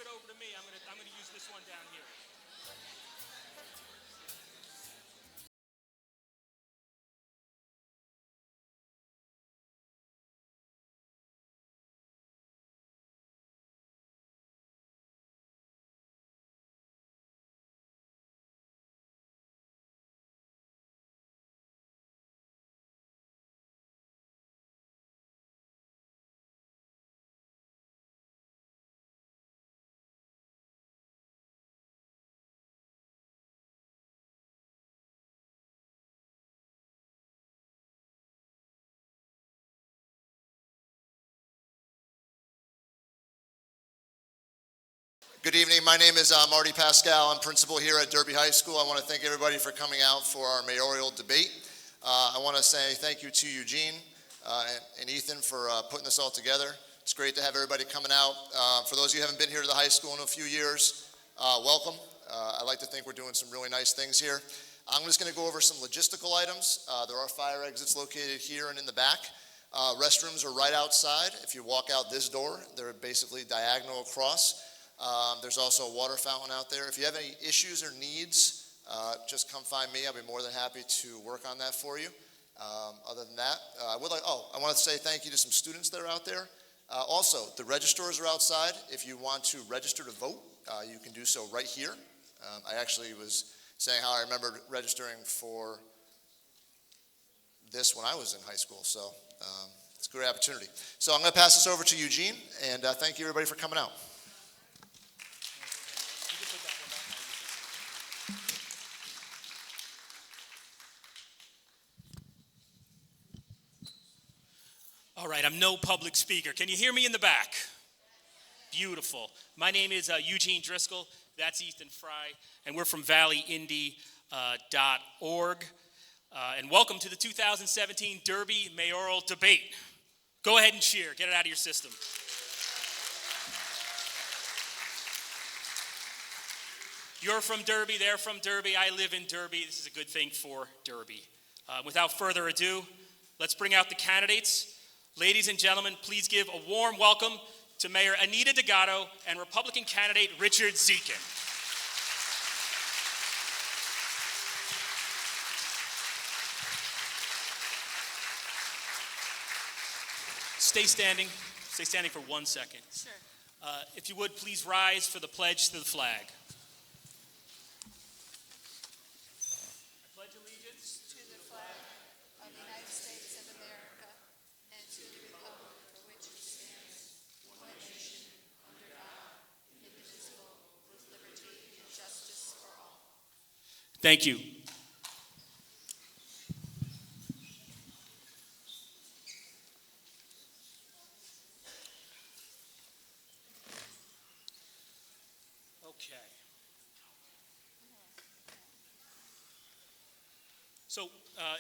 it over to me. I'm gonna use this one down here. Good evening. My name is Marty Pascal. I'm principal here at Derby High School. I want to thank everybody for coming out for our mayoral debate. I want to say thank you to Eugene and Ethan for putting this all together. It's great to have everybody coming out. For those of you who haven't been here to the high school in a few years, welcome. I like to think we're doing some really nice things here. I'm just going to go over some logistical items. There are fire exits located here and in the back. Restrooms are right outside. If you walk out this door, they're basically diagonal across. There's also a water fountain out there. If you have any issues or needs, just come find me. I'll be more than happy to work on that for you. Other than that, I want to say thank you to some students that are out there. Also, the registrars are outside. If you want to register to vote, you can do so right here. I actually was saying how I remembered registering for this when I was in high school, so it's a great opportunity. So I'm going to pass this over to Eugene, and thank you everybody for coming out. All right, I'm no public speaker. Can you hear me in the back? Beautiful. My name is Eugene Driscoll. That's Ethan Fry, and we're from valleyindy.org. And welcome to the 2017 Derby Mayoral Debate. Go ahead and cheer. Get it out of your system. You're from Derby. They're from Derby. I live in Derby. This is a good thing for Derby. Without further ado, let's bring out the candidates. Ladies and gentlemen, please give a warm welcome to Mayor Anita Delgado and Republican candidate Richard Zekin. Stay standing for 1 second. Sure. If you would, please rise for the pledge to the flag. To the flag of the United States of America and to the republic for which it stands, one nation, under God, indivisible, with liberty and justice for all. Thank you. Okay. So,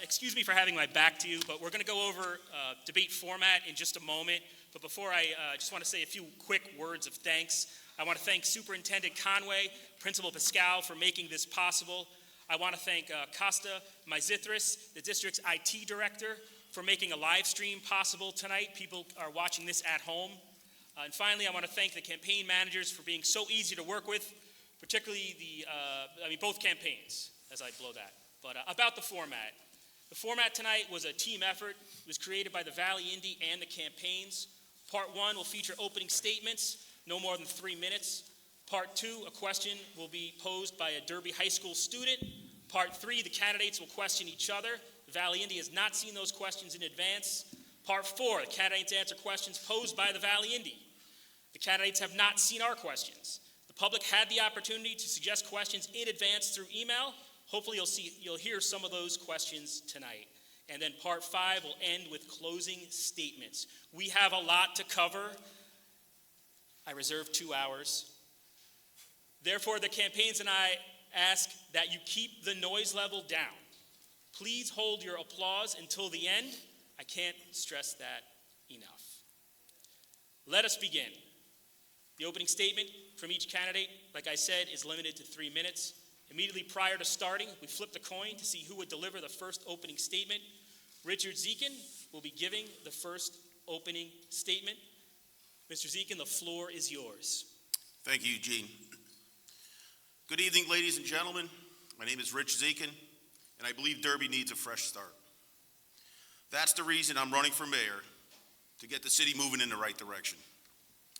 excuse me for having my back to you, but we're going to go over debate format in just a moment. But before I just want to say a few quick words of thanks. I want to thank Superintendent Conway, Principal Pascal for making this possible. I want to thank Costa Maizithris, the district's IT director, for making a live stream possible tonight. People are watching this at home. And finally, I want to thank the campaign managers for being so easy to work with, particularly both campaigns, as I blow that. But about the format. The format tonight was a team effort. It was created by the Valley Indy and the campaigns. Part 1 will feature opening statements, no more than 3 minutes. Part 2, a question will be posed by a Derby High School student. Part 3, the candidates will question each other. The Valley Indy has not seen those questions in advance. Part 4, the candidates answer questions posed by the Valley Indy. The candidates have not seen our questions. The public had the opportunity to suggest questions in advance through email. Hopefully you'll hear some of those questions tonight. And then part 5 will end with closing statements. We have a lot to cover. I reserve 2 hours. Therefore, the campaigns and I ask that you keep the noise level down. Please hold your applause until the end. I can't stress that enough. Let us begin. The opening statement from each candidate, like I said, is limited to 3 minutes. Immediately prior to starting, we flipped a coin to see who would deliver the first opening statement. Richard Zekin will be giving the first opening statement. Mr. Zekin, the floor is yours. Thank you, Eugene. Good evening, ladies and gentlemen. My name is Rich Zekin, and I believe Derby needs a fresh start. That's the reason I'm running for mayor, to get the city moving in the right direction.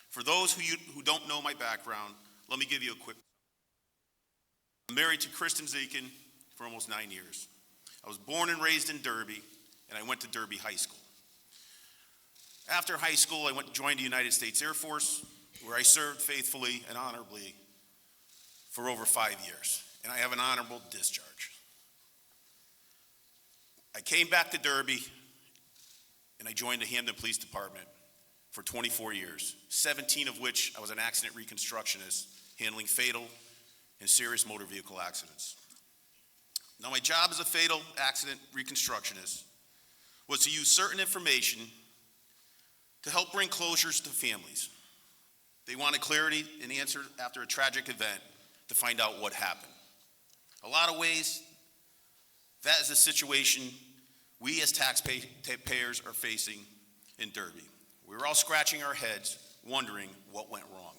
For those who don't know my background, let me give you a quick. I'm married to Kristen Zekin for almost 9 years. I was born and raised in Derby, and I went to Derby High School. After high school, I joined the United States Air Force, where I served faithfully and honorably for over 5 years, and I have an honorable discharge. I came back to Derby, and I joined the Hamden Police Department for 24 years, 17 of which I was an accident reconstructionist, handling fatal and serious motor vehicle accidents. Now, my job as a fatal accident reconstructionist was to use certain information to help bring closures to families. They wanted clarity and answer after a tragic event to find out what happened. A lot of ways, that is a situation we as taxpayers are facing in Derby. We're all scratching our heads, wondering what went wrong.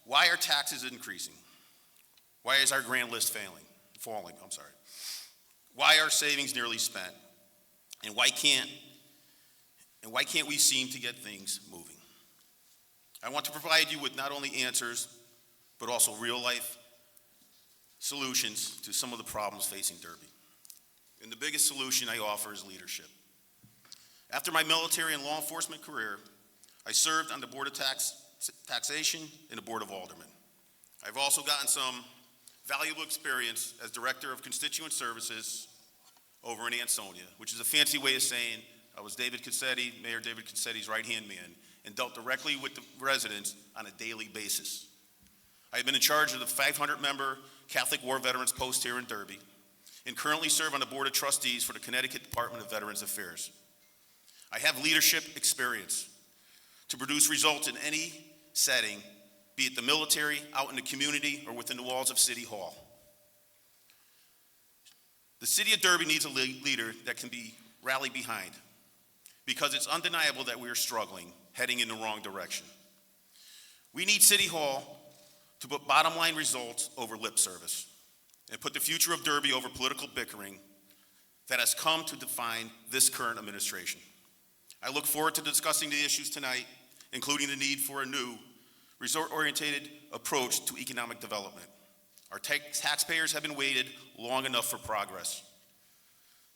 Why are taxes increasing? Why is our grand list falling? Why are savings nearly spent? And why can't we seem to get things moving? I want to provide you with not only answers, but also real-life solutions to some of the problems facing Derby. And the biggest solution I offer is leadership. After my military and law enforcement career, I served on the Board of Taxation and the Board of Aldermen. I've also gotten some valuable experience as Director of Constituent Services over in Ansonia, which is a fancy way of saying I was Mayor David Concetti's right-hand man, and dealt directly with the residents on a daily basis. I've been in charge of the 500-member Catholic War Veterans Post here in Derby, and currently serve on the Board of Trustees for the Connecticut Department of Veterans Affairs. I have leadership experience to produce results in any setting, be it the military, out in the community, or within the walls of City Hall. The city of Derby needs a leader that can be rallied behind, because it's undeniable that we are struggling, heading in the wrong direction. We need City Hall to put bottom line results over lip service, and put the future of Derby over political bickering that has come to define this current administration. I look forward to discussing the issues tonight, including the need for a new resort-oriented approach to economic development. Our taxpayers have been waited long enough for progress.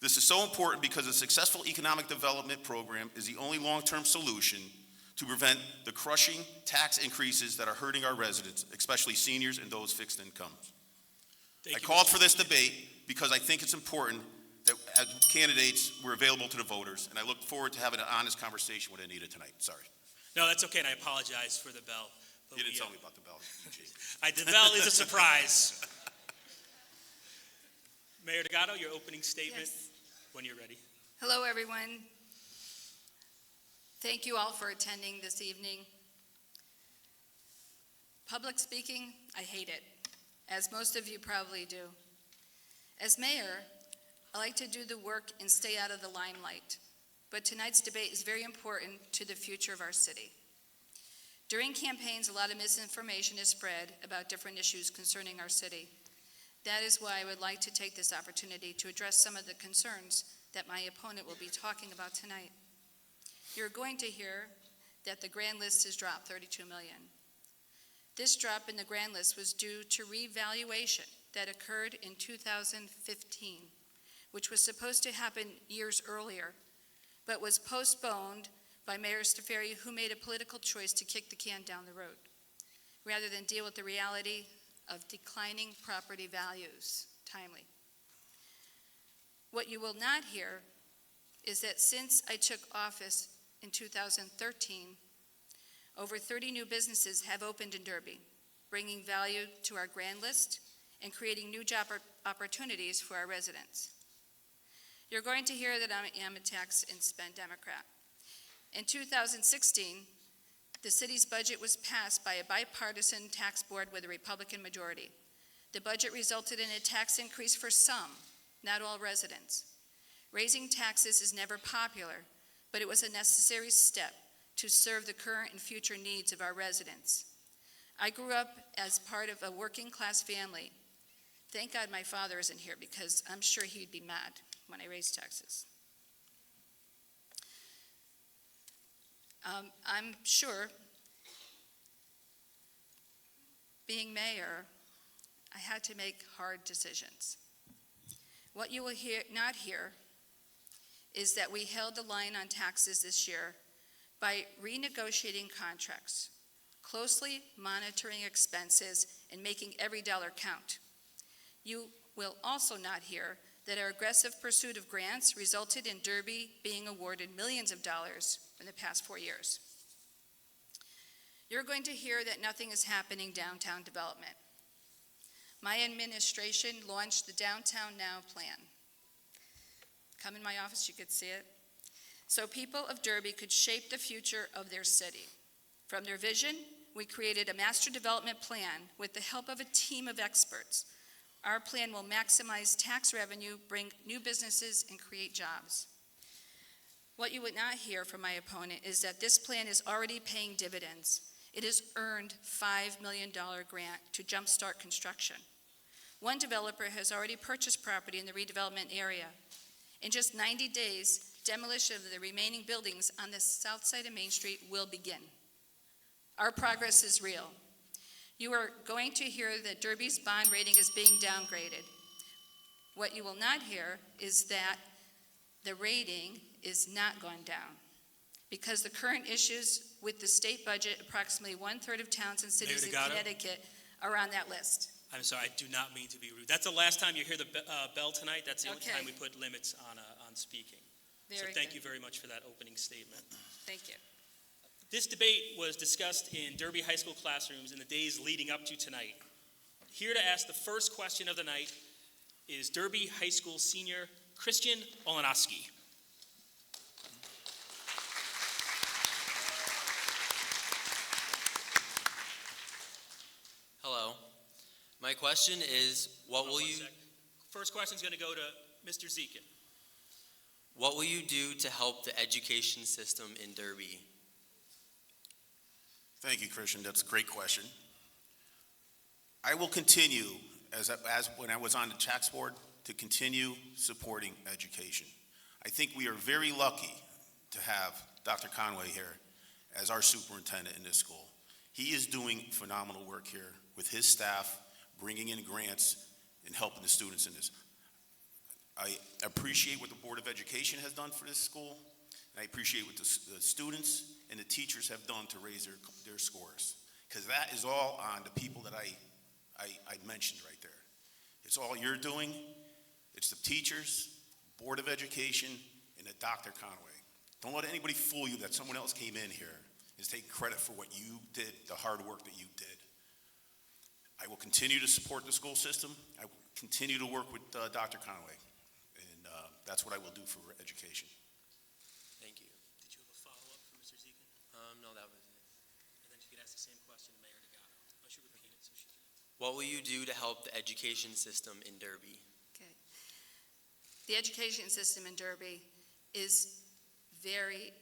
This is so important because a successful economic development program is the only long-term solution to prevent the crushing tax increases that are hurting our residents, especially seniors and those fixed incomes. I called for this debate because I think it's important that as candidates, we're available to the voters, and I look forward to having an honest conversation with Anita tonight. Sorry. No, that's okay, and I apologize for the bell. You didn't tell me about the bell, Eugene. The bell is a surprise. Mayor Delgado, your opening statement when you're ready. Hello, everyone. Thank you all for attending this evening. Public speaking, I hate it, as most of you probably do. As mayor, I like to do the work and stay out of the limelight, but tonight's debate is very important to the future of our city. During campaigns, a lot of misinformation is spread about different issues concerning our city. That is why I would like to take this opportunity to address some of the concerns that my opponent will be talking about tonight. You're going to hear that the grand list has dropped $32 million. This drop in the grand list was due to revaluation that occurred in 2015, which was supposed to happen years earlier, but was postponed by Mayor Staffieri, who made a political choice to kick the can down the road, rather than deal with the reality of declining property values timely. What you will not hear is that since I took office in 2013, over 30 new businesses have opened in Derby, bringing value to our grand list and creating new job opportunities for our residents. You're going to hear that I am a tax and spend Democrat. In 2016, the city's budget was passed by a bipartisan tax board with a Republican majority. The budget resulted in a tax increase for some, not all residents. Raising taxes is never popular, but it was a necessary step to serve the current and future needs of our residents. I grew up as part of a working-class family. Thank God my father isn't here because I'm sure he'd be mad when I raise taxes. I'm sure, being mayor, I had to make hard decisions. What you will not hear is that we held the line on taxes this year by renegotiating contracts, closely monitoring expenses, and making every dollar count. You will also not hear that our aggressive pursuit of grants resulted in Derby being awarded millions of dollars in the past 4 years. You're going to hear that nothing is happening downtown development. My administration launched the Downtown Now plan. Come in my office, you could see it. So people of Derby could shape the future of their city. From their vision, we created a master development plan with the help of a team of experts. Our plan will maximize tax revenue, bring new businesses, and create jobs. What you would not hear from my opponent is that this plan is already paying dividends. It has earned $5 million grant to jumpstart construction. One developer has already purchased property in the redevelopment area. In just 90 days, demolition of the remaining buildings on the south side of Main Street will begin. Our progress is real. You are going to hear that Derby's bond rating is being downgraded. What you will not hear is that the rating is not going down because the current issues with the state budget, approximately 1/3 of towns and cities in Connecticut are on that list. I'm sorry, I do not mean to be rude. That's the last time you hear the bell tonight. That's the only Okay. time we put limits on speaking. So thank you very much for that opening statement. Thank you. This debate was discussed in Derby High School classrooms in the days leading up to tonight. Here to ask the first question of the night is Derby High School senior Christian Olanoski. Hello. My question is, what will you First question is going to go to Mr. Zekin. what will you do to help the education system in Derby? Thank you, Christian. That's a great question. I will continue, as when I was on the tax board, to continue supporting education. I think we are very lucky to have Dr. Conway here as our superintendent in this school. He is doing phenomenal work here with his staff, bringing in grants and helping the students in this. I appreciate what the Board of Education has done for this school, and I appreciate what the students and the teachers have done to raise their scores, because that is all on the people that I mentioned right there. It's all you're doing. It's the teachers, Board of Education, and the Dr. Conway. Don't let anybody fool you that someone else came in here and is taking credit for what you did, the hard work that you did. I will continue to support the school system. I will continue to work with Dr. Conway, and that's what I will do for education. Thank you. Did you have a follow-up for Mr. Zekin? No, that was it. And then you could ask the same question to Mayor Degato. I should repeat it so she can. What will you do to help the education system in Derby? Okay. The education system in Derby is very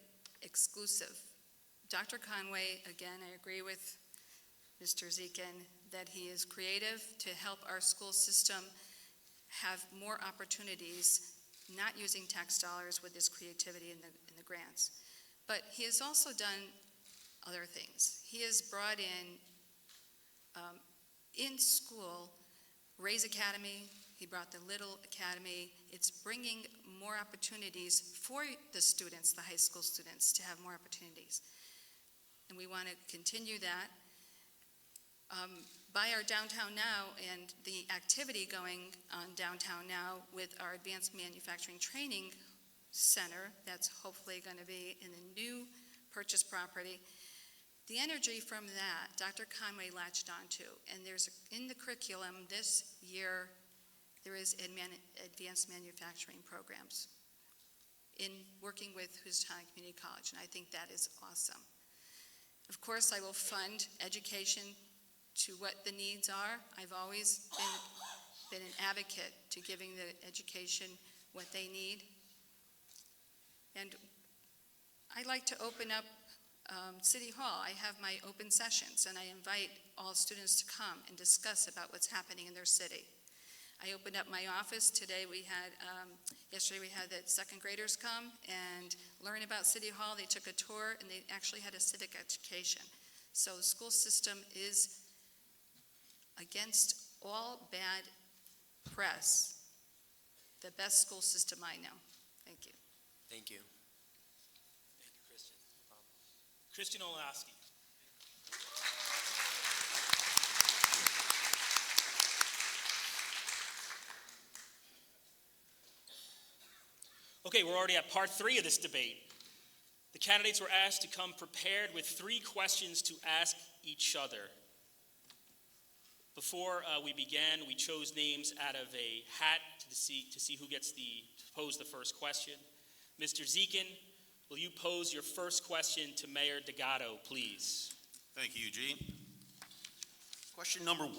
exclusive. Dr. Conway, again, I agree with Mr. Zekin that he is creative to help our school system have more opportunities, not using tax dollars with his creativity in the grants. But he has also done other things. He has brought in school, Ray's Academy. He brought the Little Academy. It's bringing more opportunities for the students, the high school students, to have more opportunities. And we want to continue that. By our Downtown Now and the activity going on Downtown Now with our Advanced Manufacturing Training Center, that's hopefully going to be in the new purchase property. The energy from that, Dr. Conway latched onto, and there's in the curriculum this year, there is advanced manufacturing programs in working with Housatonic Community College, and I think that is awesome. Of course, I will fund education to what the needs are. I've always been an advocate to giving the education what they need. And I'd like to open up City Hall, I have my open sessions, and I invite all students to come and discuss about what's happening in their city. I opened up my office. Yesterday we had the second graders come and learn about City Hall. They took a tour, and they actually had a civic education. So the school system is against all bad press, the best school system I know. Thank you. Thank you. Thank you, Christian. Christian Olowski. Okay, we're already at part 3 of this debate. The candidates were asked to come prepared with 3 questions to ask each other. Before we began, we chose names out of a hat to see who gets to pose the first question. Mr. Zekin, will you pose your first question to Mayor Delgado, please? Thank you, Eugene. Question number 1.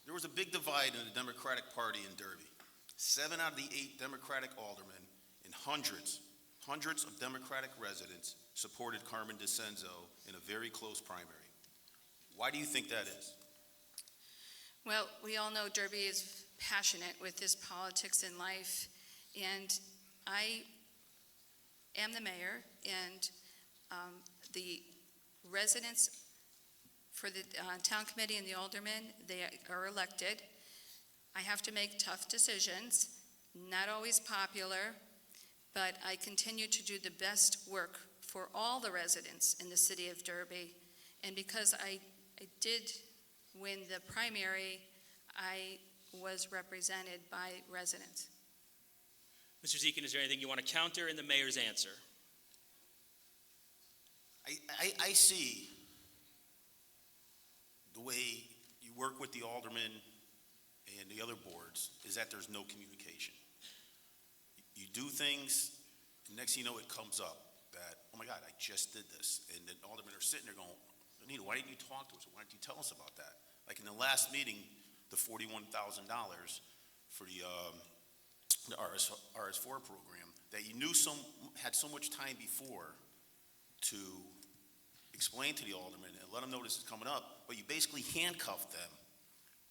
There was a big divide in the Democratic Party in Derby. 7 out of the 8 Democratic aldermen and hundreds of Democratic residents supported Carmen DeCenzo in a very close primary. Why do you think that is? Well, we all know Derby is passionate with his politics in life, and I am the mayor, and the residents for the town committee and the aldermen, they are elected. I have to make tough decisions, not always popular, but I continue to do the best work for all the residents in the city of Derby. And because I did win the primary, I was represented by residents. Mr. Zekin, is there anything you want to counter in the mayor's answer? I see the way you work with the aldermen and the other boards is that there's no communication. You do things, and next thing you know, it comes up that, oh my God, I just did this. And the aldermen are sitting there going, Anita, why didn't you talk to us? Why didn't you tell us about that? Like in the last meeting, the $41,000 for the RS4 program that you knew had so much time before to explain to the aldermen and let them know this is coming up, but you basically handcuffed them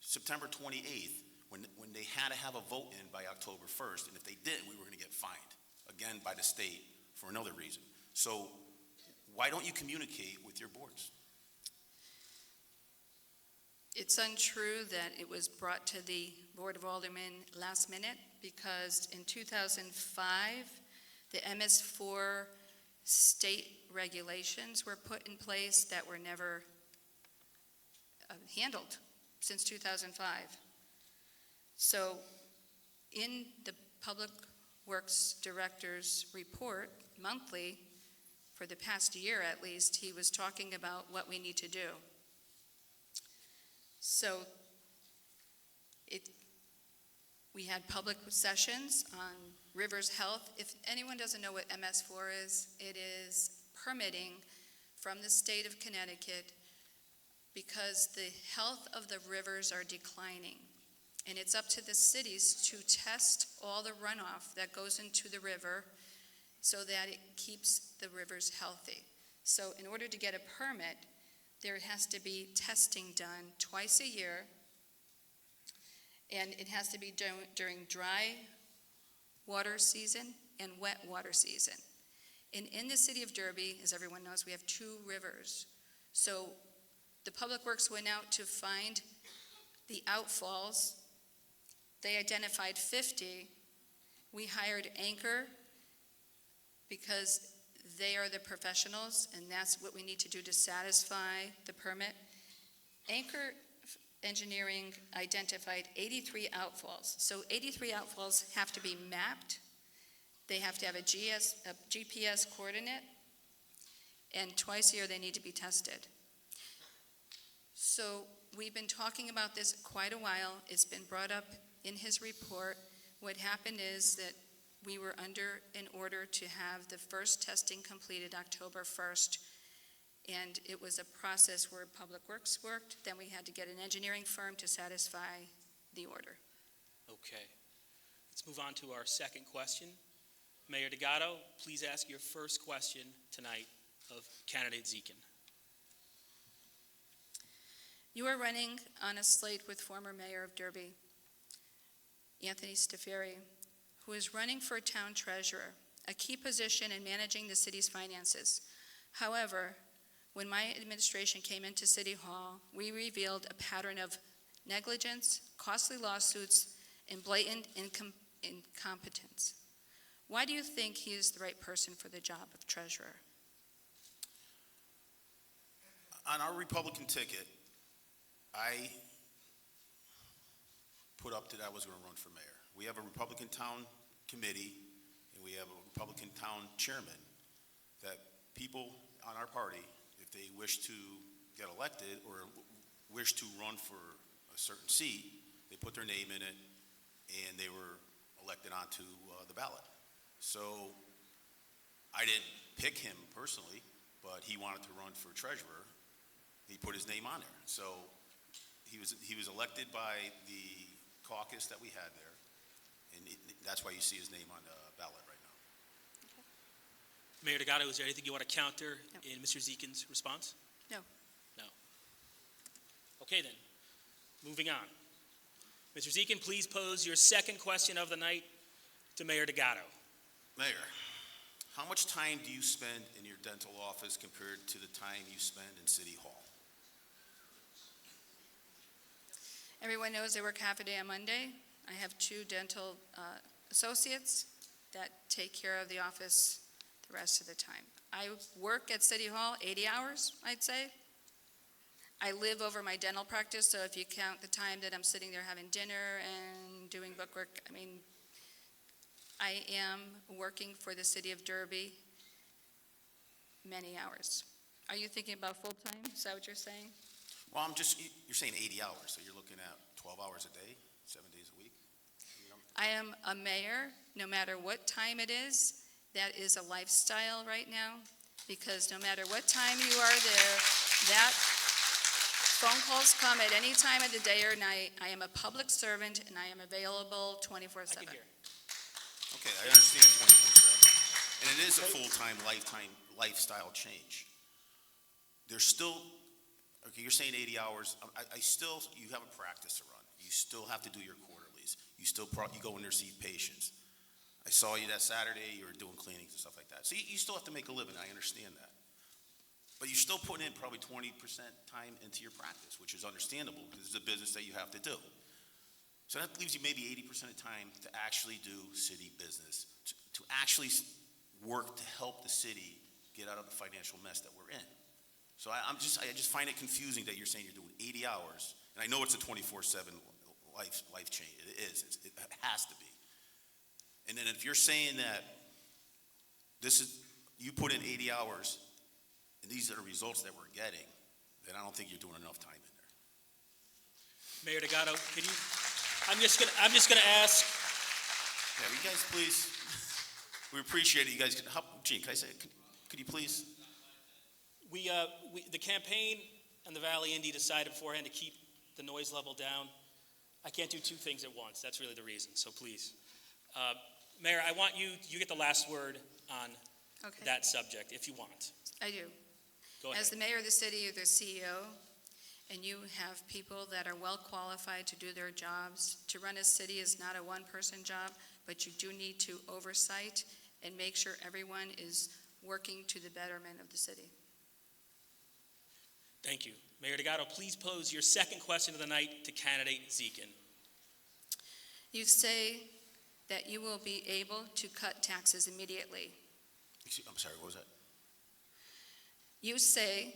September 28th when they had to have a vote in by October 1st, and if they didn't, we were going to get fined, again, by the state for another reason. So why don't you communicate with your boards? It's untrue that it was brought to the Board of Aldermen last minute, because in 2005, the MS4 state regulations were put in place that were never handled since 2005. So in the Public Works Director's report monthly, for the past year at least, he was talking about what we need to do. So we had public sessions on Rivers Health. If anyone doesn't know what MS4 is, it is permitting from the state of Connecticut because the health of the rivers are declining. And it's up to the cities to test all the runoff that goes into the river so that it keeps the rivers healthy. So in order to get a permit, there has to be testing done twice a year, and it has to be done during dry water season and wet water season. And in the city of Derby, as everyone knows, we have 2 rivers. So the Public Works went out to find the outfalls. They identified 50. We hired Anchor because they are the professionals, and that's what we need to do to satisfy the permit. Anchor Engineering identified 83 outfalls. So 83 outfalls have to be mapped. They have to have a GPS coordinate, and twice a year they need to be tested. So we've been talking about this quite a while. It's been brought up in his report. What happened is that we were under an order to have the first testing completed October 1st, and it was a process where Public Works worked. Then we had to get an engineering firm to satisfy the order. Okay. Let's move on to our second question. Mayor Delgado, please ask your first question tonight of candidate Zekin. You are running on a slate with former Mayor of Derby, Anthony Staffieri, who is running for town treasurer, a key position in managing the city's finances. However, when my administration came into City Hall, we revealed a pattern of negligence, costly lawsuits, and blatant incompetence. Why do you think he is the right person for the job of treasurer? On our Republican ticket, I put up that I was going to run for mayor. We have a Republican town committee, and we have a Republican town chairman that people on our party, if they wish to get elected or wish to run for a certain seat, they put their name in it, and they were elected onto the ballot. So I didn't pick him personally, but he wanted to run for treasurer. He put his name on there. So he was elected by the caucus that we had there, and that's why you see his name on the ballot right now. Mayor Delgado, is there anything you want to counter No. in Mr. Zekin's response? No. No. Okay then, moving on. Mr. Zekin, please pose your second question of the night to Mayor Delgado. Mayor, how much time do you spend in your dental office compared to the time you spend in City Hall? Everyone knows I work half a day on Monday. I have 2 dental associates that take care of the office the rest of the time. I work at City Hall 80 hours, I'd say. I live over my dental practice, so if you count the time that I'm sitting there having dinner and doing bookwork, I mean, I am working for the city of Derby many hours. Are you thinking about full-time? Is that what you're saying? Well, you're saying 80 hours, so you're looking at 12 hours a day, 7 days a week? I am a mayor, no matter what time it is. That is a lifestyle right now, because no matter what time you are there, that phone calls come at any time of the day or night. I am a public servant, and I am available 24/7. I can hear. Okay, I understand 24/7. And it is a full-time, lifestyle change. There's still, okay, you're saying 80 hours. You have a practice to run. You still have to do your quarterlies. You go in there, see patients. I saw you that Saturday, you were doing cleanings and stuff like that. So you still have to make a living, I understand that. But you're still putting in probably 20% time into your practice, which is understandable because it's a business that you have to do. So that leaves you maybe 80% of time to actually do city business, to actually work to help the city get out of the financial mess that we're in. So I just find it confusing that you're saying you're doing 80 hours, and I know it's a 24/7 life change. It is. It has to be. And then if you're saying that you put in 80 hours, and these are the results that we're getting, then I don't think you're doing enough time in there. Mayor Delgado, can you? I'm just gonna ask. Yeah, you guys, please. We appreciate it. You guys, Gene, can I say? Could you please? The campaign and the Valley Indy decided beforehand to keep the noise level down. I can't do 2 things at once. That's really the reason. So please, Mayor, I want you get the last word on Okay, that subject if you want. I do. Go ahead. As the mayor of the city, you're the CEO, and you have people that are well qualified to do their jobs. To run a city is not a one-person job, but you do need to oversight and make sure everyone is working to the betterment of the city. Thank you. Mayor Delgado, please pose your second question of the night to candidate Zekin. You say that you will be able to cut taxes immediately. I'm sorry, what was that? You say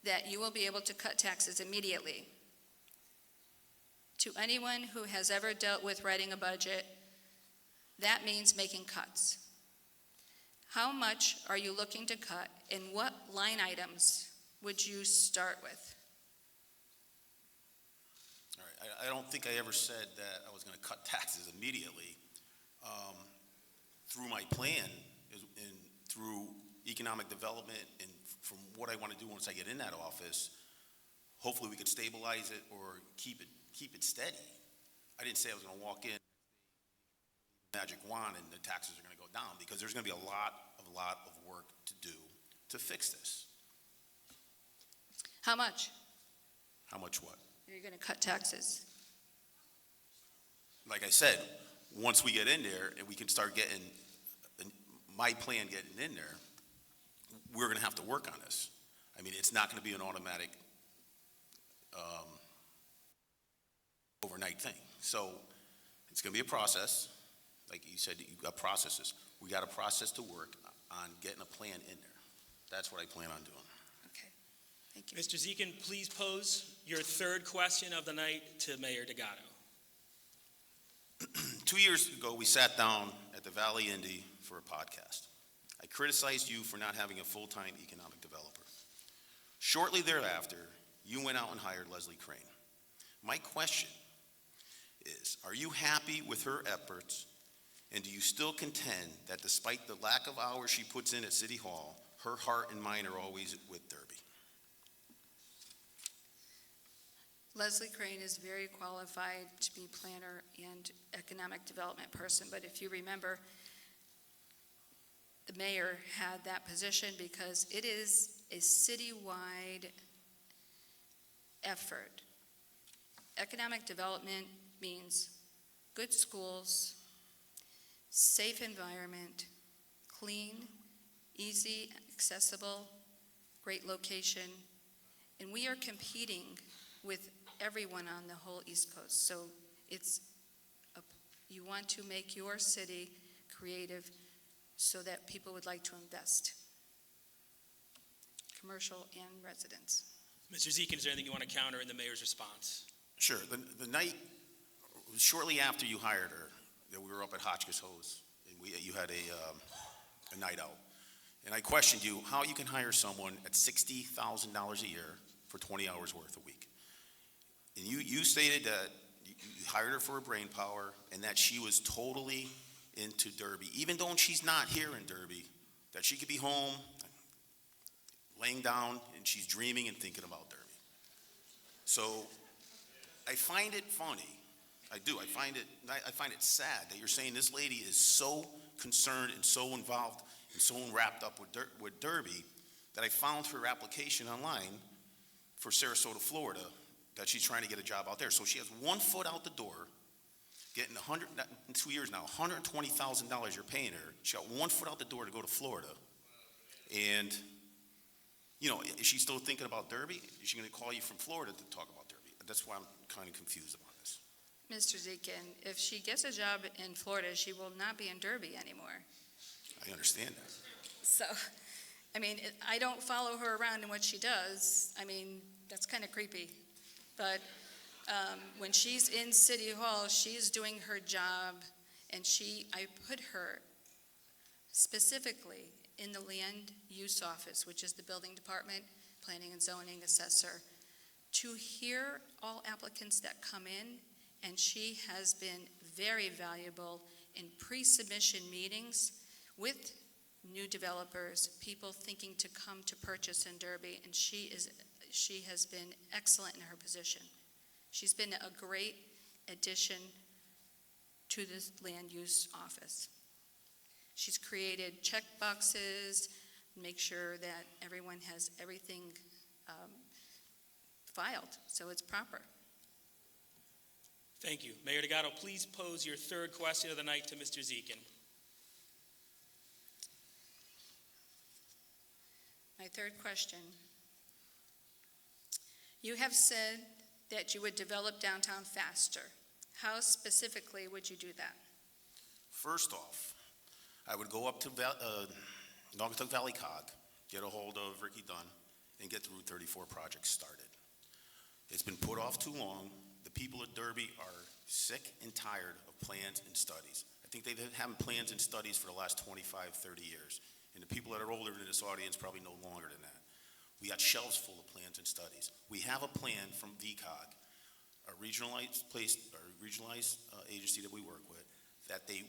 that you will be able to cut taxes immediately. To anyone who has ever dealt with writing a budget, that means making cuts. How much are you looking to cut, and what line items would you start with? All right, I don't think I ever said that I was going to cut taxes immediately. Through my plan and through economic development and from what I want to do once I get in that office, hopefully we could stabilize it or keep it steady. I didn't say I was going to walk in, magic wand, and the taxes are going to go down, because there's going to be a lot of work to do to to fix this. How much? How much what? Are you going to cut taxes? Like I said, once we get in there and we can start getting, my plan getting in there, we're going to have to work on this. I mean, it's not going to be an automatic overnight thing. So it's going to be a process. Like you said, you've got processes. We got a process to work on getting a plan in there. That's what I plan on doing. Okay, thank you. Mr. Zekin, please pose your third question of the night to Mayor Delgado. 2 years ago, we sat down at the Valley Indy for a podcast. I criticized you for not having a full-time economic developer. Shortly thereafter, you went out and hired Leslie Crane. My question is, are you happy with her efforts, and do you still contend that despite the lack of hours she puts in at City Hall, her heart and mind are always with Derby? Leslie Crane is very qualified to be planner and economic development person, but if you remember, the mayor had that position because it is a citywide effort. Economic development means good schools, safe environment, clean, easy, accessible, great location, and we are competing with everyone on the whole East Coast. So you want to make your city creative so that people would like to invest, commercial and residents. Mr. Zekin, is there anything you want to counter in the mayor's response? Sure. The night, shortly after you hired her, that we were up at Hotchkiss Hose, and you had a night out. And I questioned you how you can hire someone at $60,000 a year for 20 hours worth a week. And you stated that you hired her for her brain power and that she was totally into Derby, even though she's not here in Derby, that she could be home, laying down, and she's dreaming and thinking about Derby. So I find it funny. I do. I find it sad that you're saying this lady is so concerned and so involved and so wrapped up with Derby that I found her application online for Sarasota, Florida, that she's trying to get a job out there. So she has 1 foot out the door, getting in 2 years now, $120,000 you're paying her. She got 1 foot out the door to go to Florida. And, is she still thinking about Derby? Is she going to call you from Florida to talk about Derby? That's why I'm kind of confused about this. Mr. Zekin, if she gets a job in Florida, she will not be in Derby anymore. I understand that. So, I don't follow her around in what she does. That's kind of creepy. But when she's in City Hall, she's doing her job, and I put her specifically in the land use office, which is the building department, planning and zoning assessor, to hear all applicants that come in, and she has been very valuable in pre-submission meetings with new developers, people thinking to come to purchase in Derby, and she has been excellent in her position. She's been a great addition to the land use office. She's created check boxes, make sure that everyone has everything filed, so it's proper. Thank you. Mayor Delgado, please pose your third question of the night to Mr. Zekin. My third question. You have said that you would develop downtown faster. How specifically would you do that? First off, I would go up to Naugatuck Valley Cog, get a hold of Ricky Dunn, and get the Route 34 project started. It's been put off too long. The people at Derby are sick and tired of plans and studies. I think they've been having plans and studies for the last 25, 30 years. And the people that are older in this audience probably know longer than that. We got shelves full of plans and studies. We have a plan from VCOG, a regionalized agency that we work with, that they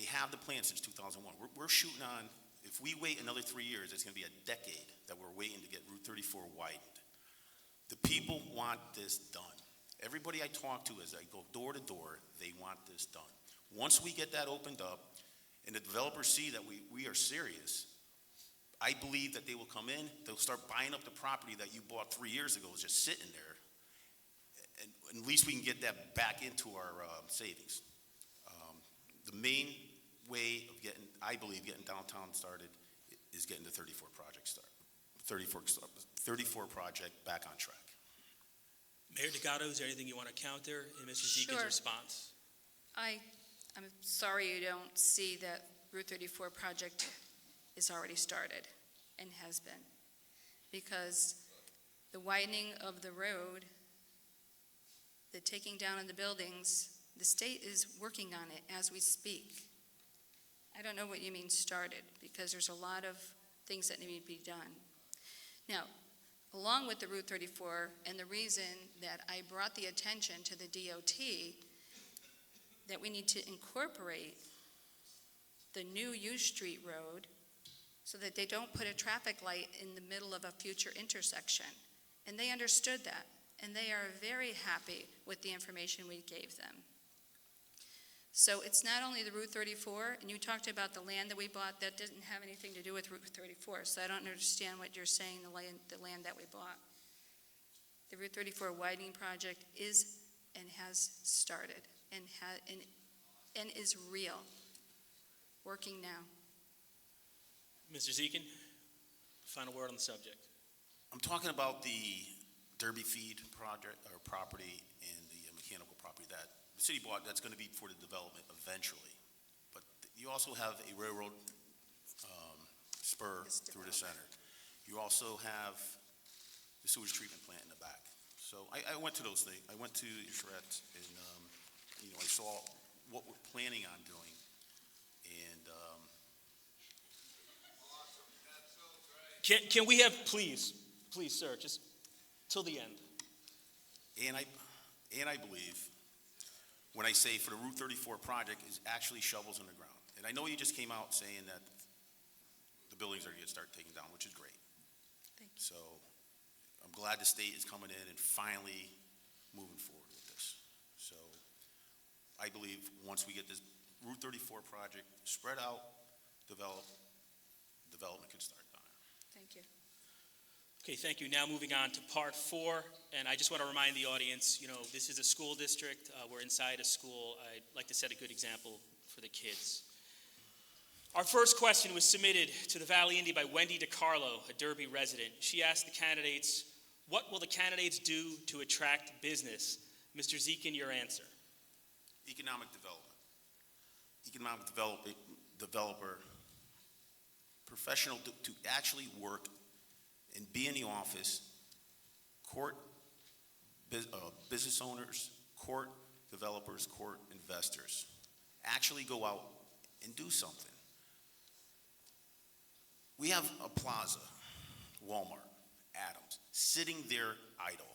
have the plan since 2001. We're shooting on, if we wait another 3 years, it's going to be a decade that we're waiting to get Route 34 widened. The people want this done. Everybody I talk to as I go door to door, they want this done. Once we get that opened up and the developers see that we are serious, I believe that they will come in, they'll start buying up the property that you bought 3 years ago, was just sitting there. And at least we can get that back into our savings. The main way of getting, I believe, getting downtown started is getting the 34 project started. 34 project back on track. Mayor Delgado, is there anything you want to counter in Mr. Zekin's Sure. response? I'm sorry you don't see that Route 34 project is already started and has been, because the widening of the road, the taking down of the buildings, the state is working on it as we speak. I don't know what you mean started, because there's a lot of things that need to be done. Now, along with the Route 34, and the reason that I brought the attention to the DOT, that we need to incorporate the new U Street Road so that they don't put a traffic light in the middle of a future intersection. And they understood that, and they are very happy with the information we gave them. So it's not only the Route 34, and you talked about the land that we bought, that didn't have anything to do with Route 34, so I don't understand what you're saying, the land that we bought. The Route 34 widening project is and has started and is real, working now. Mr. Zekin, final word on the subject. I'm talking about the Derby Feed project or property and the mechanical property that the city bought. That's going to be for the development eventually. But you also have a railroad spur through the center. You also have the sewage treatment plant in the back. So I went to those things. I went to your charrettes and I saw what we're planning on doing. And Can we have, please, sir, just till the end. And I believe when I say for the Route 34 project is actually shovels in the ground. And I know you just came out saying that the buildings are going to start taking down, which is great. Thank you. So I'm glad the state is coming in and finally moving forward with this. So I believe once we get this Route 34 project spread out, development can start on it. Thank you. Okay, thank you. Now moving on to part 4, and I just want to remind the audience, this is a school district. We're inside a school. I'd like to set a good example for the kids. Our first question was submitted to the Valley Indy by Wendy DiCarlo, a Derby resident. She asked the candidates, what will the candidates do to attract business? Mr. Zekin, your answer. Economic developer, professional to actually work and be in the office, court business owners, court developers, court investors. Actually go out and do something. We have a plaza, Walmart, Adams, sitting there idle.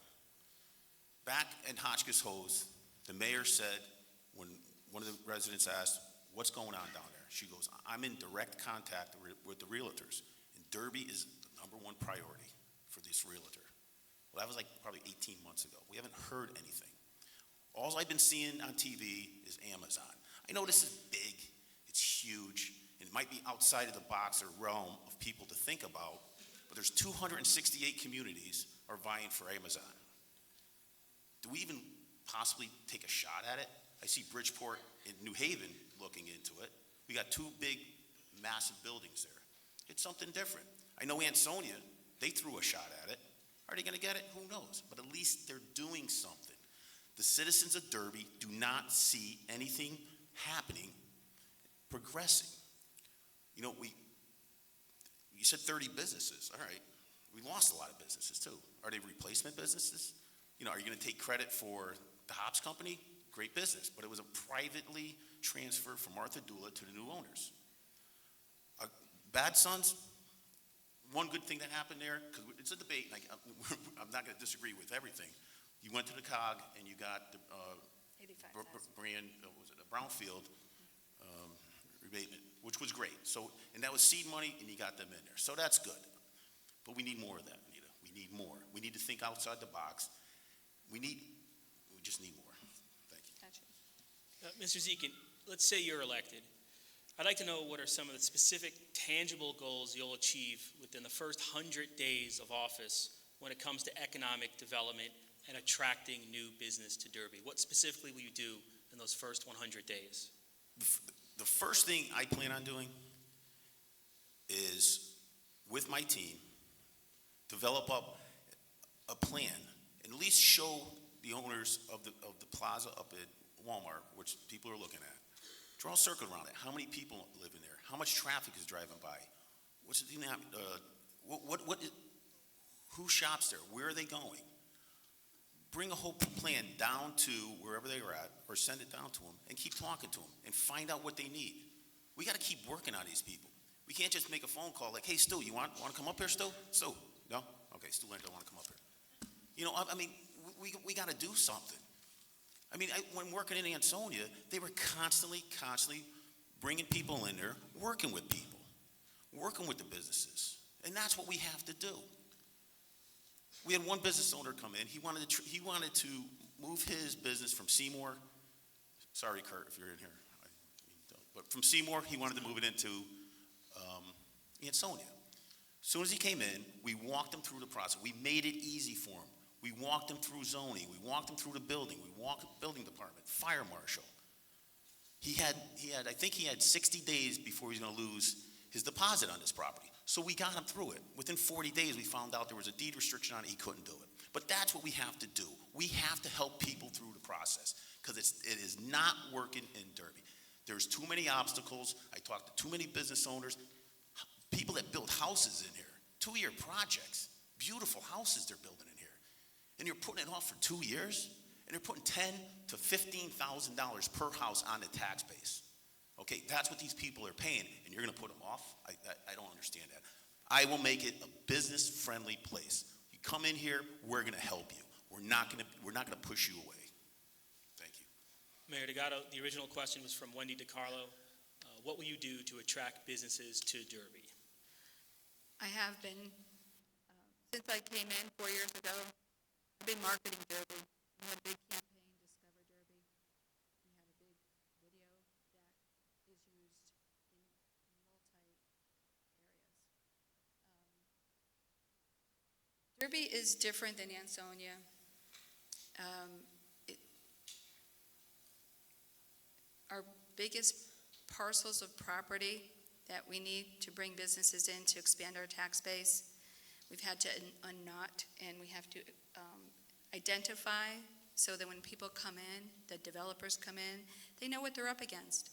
Back in Hotchkiss Hose, the mayor said, when one of the residents asked, what's going on down there? She goes, I'm in direct contact with the realtors, and Derby is the number one priority for this realtor. Well, that was like probably 18 months ago. We haven't heard anything. All I've been seeing on TV is Amazon. I know this is big, it's huge, and it might be outside of the box or realm of people to think about, but there's 268 communities are vying for Amazon. Do we even possibly take a shot at it? I see Bridgeport and New Haven looking into it. We got 2 big, massive buildings there. It's something different. I know Ansonia, they threw a shot at it. Are they going to get it? Who knows? But at least they're doing something. The citizens of Derby do not see anything happening, progressing. You said 30 businesses. All right. We lost a lot of businesses too. Are they replacement businesses? Are you going to take credit for the Hobbs Company? Great business, but it was a privately transferred from Martha Dula to the new owners. Bad Sons, one good thing that happened there, because it's a debate, and I'm not going to disagree with everything. You went to the COG and you got the brand, was it a Brownfield rebatement, which was great. So, and that was seed money, and you got them in there. So that's good. But we need more of that, Anita. We need more. We need to think outside the box. We just need more. Thank you. Gotcha. Mr. Zekin, let's say you're elected. I'd like to know what are some of the specific tangible goals you'll achieve within the first 100 days of office when it comes to economic development and attracting new business to Derby. What specifically will you do in those first 100 days? The first thing I plan on doing is, with my team, develop up a plan and at least show the owners of the plaza up at Walmart, which people are looking at. Draw a circle around it. How many people live in there? How much traffic is driving by? What's the who shops there? Where are they going? Bring a whole plan down to wherever they are at, or send it down to them, and keep talking to them, and find out what they need. We got to keep working on these people. We can't just make a phone call like, "Hey, Stu, you want to come up here, Stu? Stu, no? Okay, Stu don't want to come up here." You know, I mean, we got to do something. I mean, when working in Ansonia, they were constantly bringing people in there, working with people, working with the businesses, and that's what we have to do. We had one business owner come in. He wanted to move his business from Seymour. Sorry, Kurt, if you're in here. But from Seymour, he wanted to move it into Ansonia. As soon as he came in, we walked him through the process. We made it easy for him. We walked him through zoning. We walked him through the building. We walked the building department, fire marshal. I think he had 60 days before he was going to lose his deposit on this property. So we got him through it. Within 40 days, we found out there was a deed restriction on it. He couldn't do it. But that's what we have to do. We have to help people through the process, because it is not working in Derby. There's too many obstacles. I talked to too many business owners, people that build houses in here, 2-year projects, beautiful houses they're building in here. And you're putting it off for 2 years, and they're putting $10,000 to $15,000 per house on the tax base. Okay, that's what these people are paying, and you're going to put them off? I don't understand that. I will make it a business-friendly place. You come in here, we're going to help you. We're not going to push you away. Thank you. Mayor Delgado, the original question was from Wendy DiCarlo. What will you do to attract businesses to Derby? I have been, since I came in 4 years ago, I've been marketing Derby. We had a big campaign, Discover Derby. We have a big video that is used in multi-areas. Derby is different than Ansonia. Our biggest parcels of property that we need to bring businesses in to expand our tax base, we've had to unknot, and we have to identify so that when people come in, the developers come in, they know what they're up against.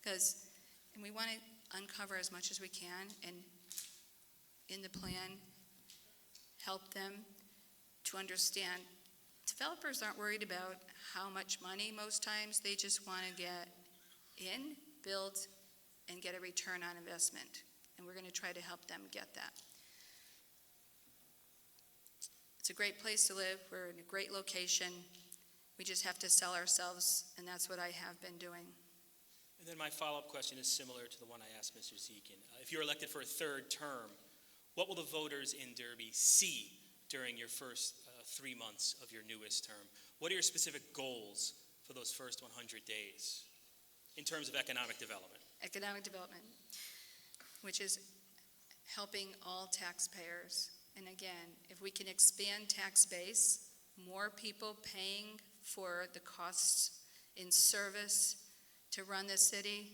And we want to uncover as much as we can, and in the plan, help them to understand. Developers aren't worried about how much money most times. They just want to get in, build, and get a return on investment. And we're going to try to help them get that. It's a great place to live. We're in a great location. We just have to sell ourselves, and that's what I have been doing. And then my follow-up question is similar to the one I asked Mr. Zekin. If you're elected for a third term, what will the voters in Derby see during your first 3 months of your newest term? What are your specific goals for those first 100 days in terms of economic development? Economic development, which is helping all taxpayers. And again, if we can expand tax base, more people paying for the costs in service to run the city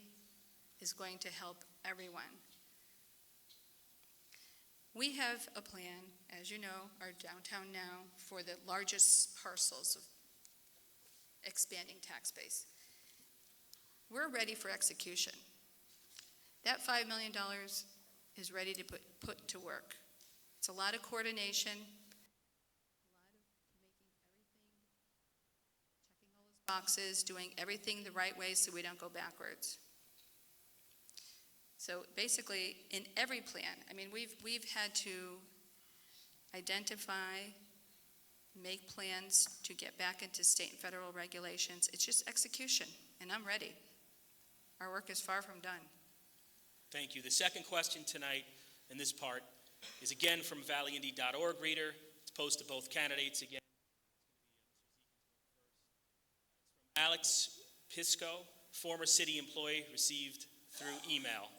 is going to help everyone. We have a plan, as you know, our downtown now, for the largest parcels of expanding tax base. We're ready for execution. That $5 million is ready to put to work. It's a lot of coordination, a lot of checking all those boxes, doing everything the right way so we don't go backwards. So basically, in every plan, I mean, we've had to identify, make plans to get back into state and federal regulations. It's just execution, and I'm ready. Our work is far from done. Thank you. The second question tonight in this part is again from valleyindy.org reader. It's posed to both candidates again. It's from Alex Pisco, former city employee, received through email.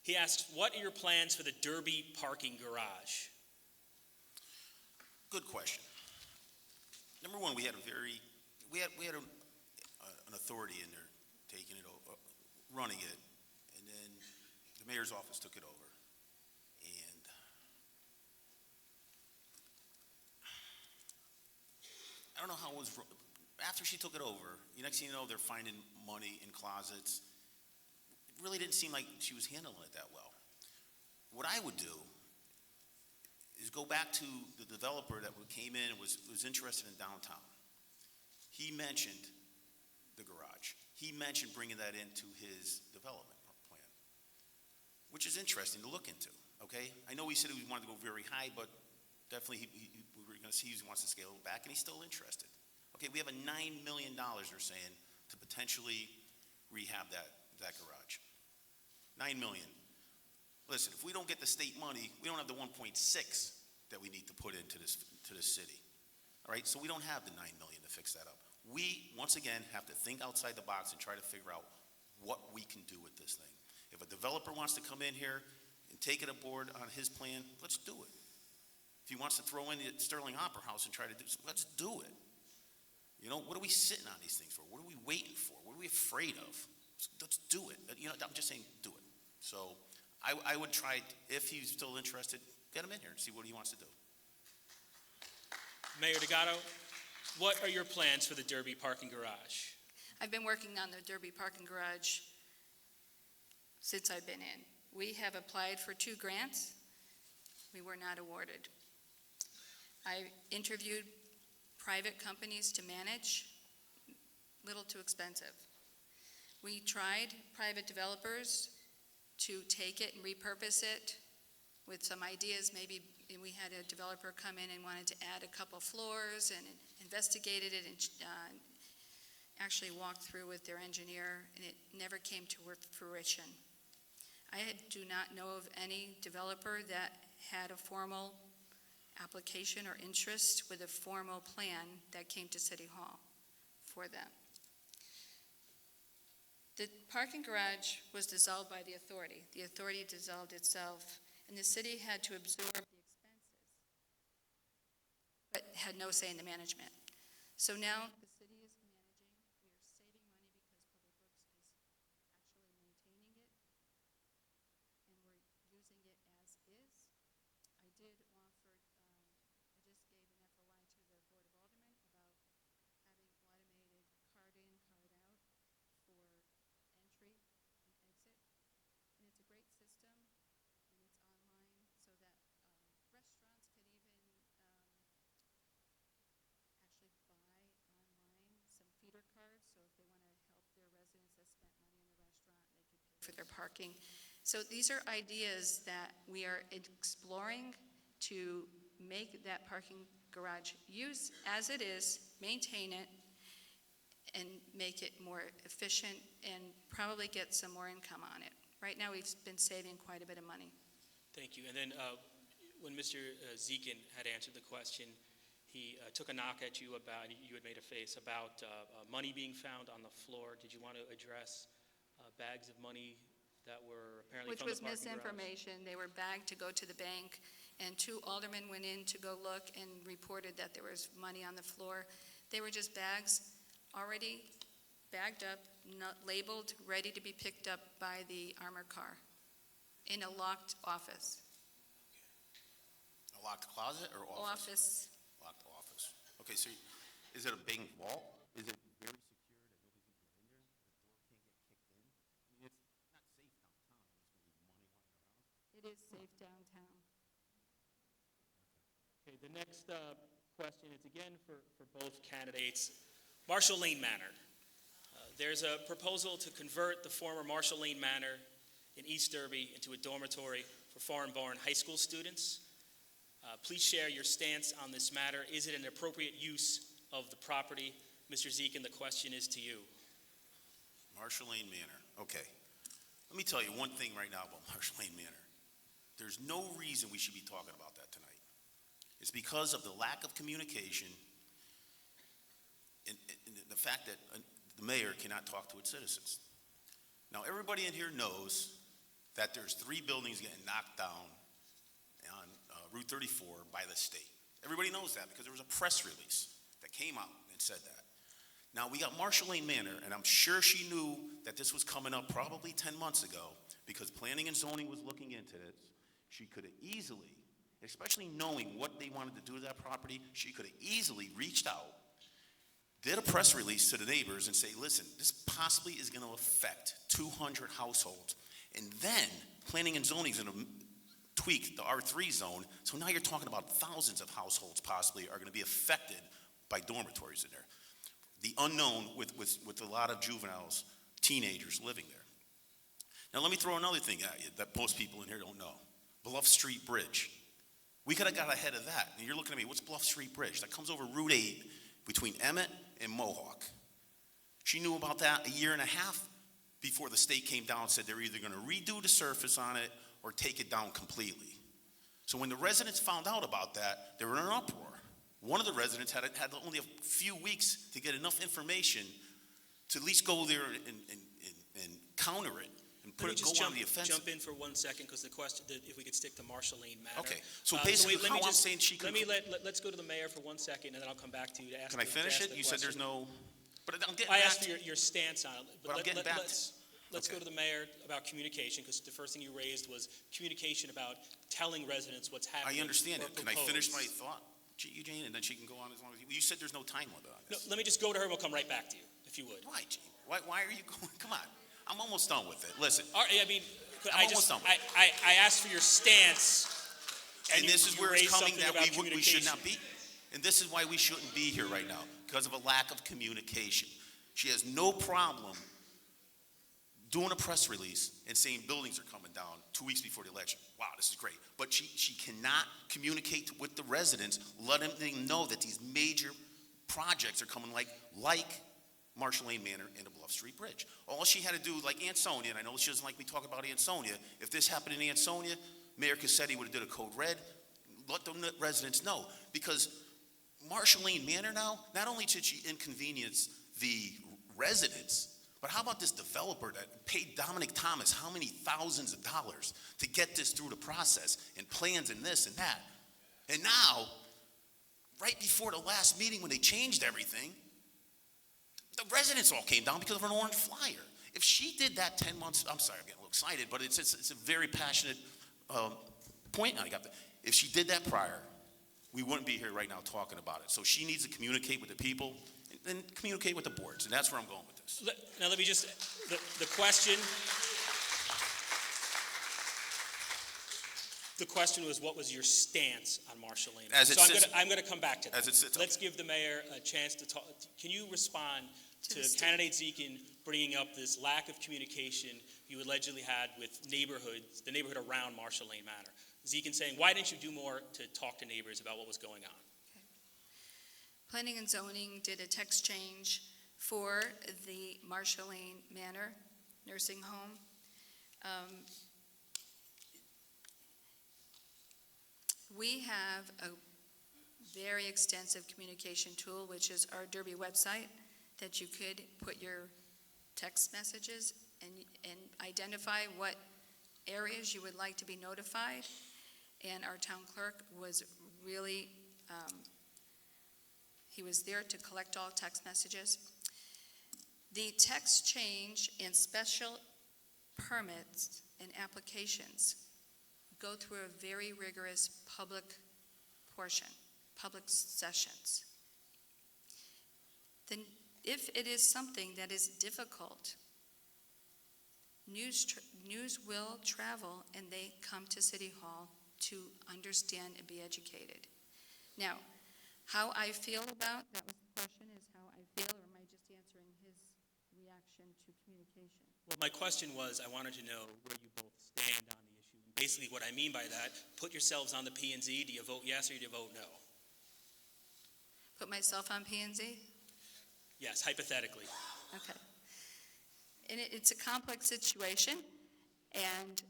He asks, what are your plans for the Derby parking garage? Good question. Number one, we had an authority in there taking it over, running it, and then the mayor's office took it over. And I don't know how it was, after she took it over, the next thing you know, they're finding money in closets. It really didn't seem like she was handling it that well. What I would do is go back to the developer that came in and was interested in downtown. He mentioned the garage. He mentioned bringing that into his development plan, which is interesting to look into, okay? I know he said he wanted to go very high, but definitely we were going to see he wants to scale it back, and he's still interested. Okay, we have a $9 million, they're saying, to potentially rehab that garage. $9 million. Listen, if we don't get the state money, we don't have the 1.6 that we need to put into this city. All right, so we don't have the $9 million to fix that up. We, once again, have to think outside the box and try to figure out what we can do with this thing. If a developer wants to come in here and take it aboard on his plan, let's do it. If he wants to throw in the Sterling Opera House and try to do something, let's do it. You know, what are we sitting on these things for? What are we waiting for? What are we afraid of? Let's do it. You know, I'm just saying, do it. So I would try, if he's still interested, get him in here and see what he wants to do. Mayor D'Agato, what are your plans for the Derby parking garage? I've been working on the Derby parking garage since I've been in. We have applied for 2 grants. We were not awarded. I interviewed private companies to manage, little too expensive. We tried private developers to take it and repurpose it with some ideas. Maybe we had a developer come in and wanted to add a couple floors and investigated it and actually walked through with their engineer, and it never came to fruition. I do not know of any developer that had a formal application or interest with a formal plan that came to City Hall for them. The parking garage was dissolved by the authority. The authority dissolved itself, and the city had to absorb the expenses, but had no say in the management. So now the city is managing. We are saving money because Public Works is actually maintaining it, and we're using it as is. I did offer, I just gave an FOI to the Board of Aldermen about having automated card in, card out for entry and exit. And it's a great system, and it's online, so that restaurants can even actually buy online some feeder cards, so if they want to help their residents that spent money in the restaurant, they could pay for their parking. So these are ideas that we are exploring to make that parking garage use as it is, maintain it, and make it more efficient and probably get some more income on it. Right now, we've been saving quite a bit of money. Thank you. And then when Mr. Zekin had answered the question, he took a knock at you about, you had made a face about money being found on the floor. Did you want to address bags of money that were apparently Which from was the parking garage? misinformation. They were bagged to go to the bank, and 2 aldermen went in to go look and reported that there was money on the floor. They were just bags already bagged up, not labeled, ready to be picked up by the armored car in a locked office. A locked closet or office? Locked office. Okay, so is it a big vault? Is it very secure that nobody's going to get in there? The door can't get kicked in? I mean, it's not safe downtown. There's going to be money lying around. It is safe downtown. Okay, the next question is again for both candidates. Marshall Lane Manor. There's a proposal to convert the former Marshall Lane Manor in East Derby into a dormitory for foreign-born high school students. Please share your stance on this matter. Is it an appropriate use of the property? Mr. Zekin, the question is to you. Marshall Lane Manor. Okay. Let me tell you one thing right now about Marshall Lane Manor. There's no reason we should be talking about that tonight. It's because of the lack of communication and the fact that the mayor cannot talk to its citizens. Now, everybody in here knows that there's 3 buildings getting knocked down on Route 34 by the state. Everybody knows that because there was a press release that came out and said that. Now, we got Marshall Lane Manor, and I'm sure she knew that this was coming up probably 10 months ago because planning and zoning was looking into this. She could have easily, especially knowing what they wanted to do to that property, she could have easily reached out, did a press release to the neighbors and say, listen, this possibly is going to affect 200 households. And then planning and zoning is going to tweak the R3 zone. So now you're talking about thousands of households possibly are going to be affected by dormitories in there. The unknown with a lot of juveniles, teenagers living there. Now let me throw another thing at you that most people in here don't know. Bluff Street Bridge. We could have got ahead of that. And you're looking at me, what's Bluff Street Bridge? That comes over Route 8 between Emmett and Mohawk. She knew about that a year and a half before the state came down and said they're either going to redo the surface on it or take it down completely. So when the residents found out about that, they were in an uproar. One of the residents had only a few weeks to get enough information to at least go there and counter it and Let me just go on the offensive. jump in for 1 second, because the question, if we could stick to Marshall Lane matter. Okay, so basically let me how I'm saying she could. Let's go to the mayor for 1 second, and then I'll come back to you to ask. Can I finish it? You said there's no, but I'm getting I back asked to. for your stance on it. But I'm getting back to. Let's Okay. go to the mayor about communication, because the first thing you raised was communication about telling residents what's happening. I understand or it. Can I finish my proposed. thought, Eugene, and then she can go on as long as you said there's no time limit on No, this. let me just go to her, and we'll come right back to you, if you would. Why, Gene? Why are you going? Come on. I'm almost done with it. Listen, All right, I mean, but I'm almost done with I asked for your stance. and you- this is you where it's raised coming something that about we should not communication. be. And this is why we shouldn't be here right now, because of a lack of communication. She has no problem doing a press release and saying buildings are coming down 2 weeks before the election. Wow, this is great. But she cannot communicate with the residents, letting them know that these major projects are coming like Marshall Lane Manor and the Bluff Street Bridge. All she had to do, like Ansonia, and I know she doesn't like me talking about Ansonia, if this happened in Ansonia, Mayor Cassetti would have did a code red, let the residents know. Because Marshall Lane Manor now, not only did she inconvenience the residents, but how about this developer that paid Dominic Thomas how many thousands of dollars to get this through the process and plans and this and that. And now, right before the last meeting when they changed everything, the residents all came down because of an orange flyer. If she did that 10 months, I'm sorry, I'm getting a little excited, but it's a very passionate point I got. If she did that prior, we wouldn't be here right now talking about it. So she needs to communicate with the people and communicate with the boards, and that's where I'm going with this. Now, let me just, the question was, what was your stance on Marshall Lane? As it So sits- I'm going to come back to that. As it sits, Let's give the mayor a chance to talk. Can you respond To to the state. candidate Zekin bringing up this lack of communication you allegedly had with neighborhoods, the neighborhood around Marshall Lane Manor? Zekin saying, why didn't you do more to talk to neighbors about what was going on? Planning and zoning did a text change for the Marshall Lane Manor nursing home. We have a very extensive communication tool, which is our Derby website, that you could put your text messages and identify what areas you would like to be notified. And our town clerk was really, he was there to collect all text messages. The text change and special permits and applications go through a very rigorous public portion, public sessions. Then if it is something that is difficult, news will travel and they come to City Hall to understand and be educated. Now, how I feel about, that was the question, is how I feel, or am I just answering his reaction to communication? Well, my question was, I wanted to know where you both stand on the issue. And basically, what I mean by that, put yourselves on the P and Z. Do you vote yes or do you vote no? Put myself on P and Z? Yes, hypothetically. Okay. And it's a complex situation, and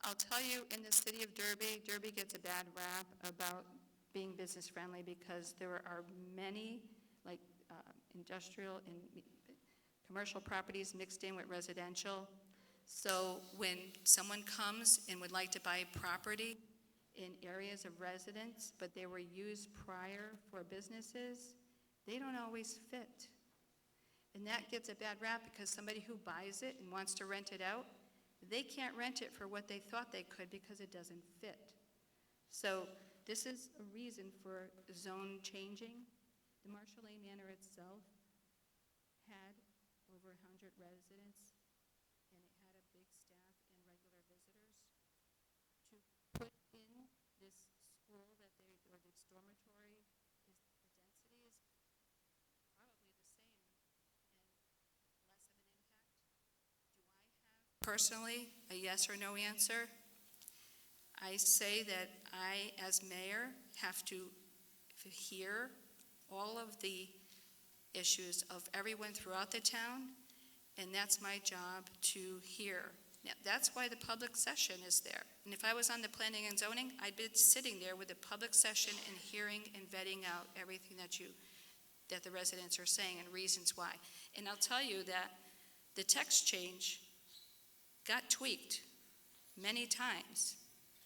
I'll tell you, in the city of Derby, Derby gets a bad rap about being business-friendly because there are many, like industrial and commercial properties mixed in with residential. So when someone comes and would like to buy property in areas of residence, but they were used prior for businesses, they don't always fit. And that gets a bad rap because somebody who buys it and wants to rent it out, they can't rent it for what they thought they could because it doesn't fit. So this is a reason for zone changing. The Marshall Lane Manor itself had over 100 residents, and it had a big staff and regular visitors. To put in this school that they, or this dormitory, is the density is probably the same and less of an impact. Do I have personally a yes or no answer? I say that I, as mayor, have to hear all of the issues of everyone throughout the town, and that's my job to hear. Now, that's why the public session is there. And if I was on the planning and zoning, I'd be sitting there with the public session and hearing and vetting out everything that the residents are saying and reasons why. And I'll tell you that the text change got tweaked many times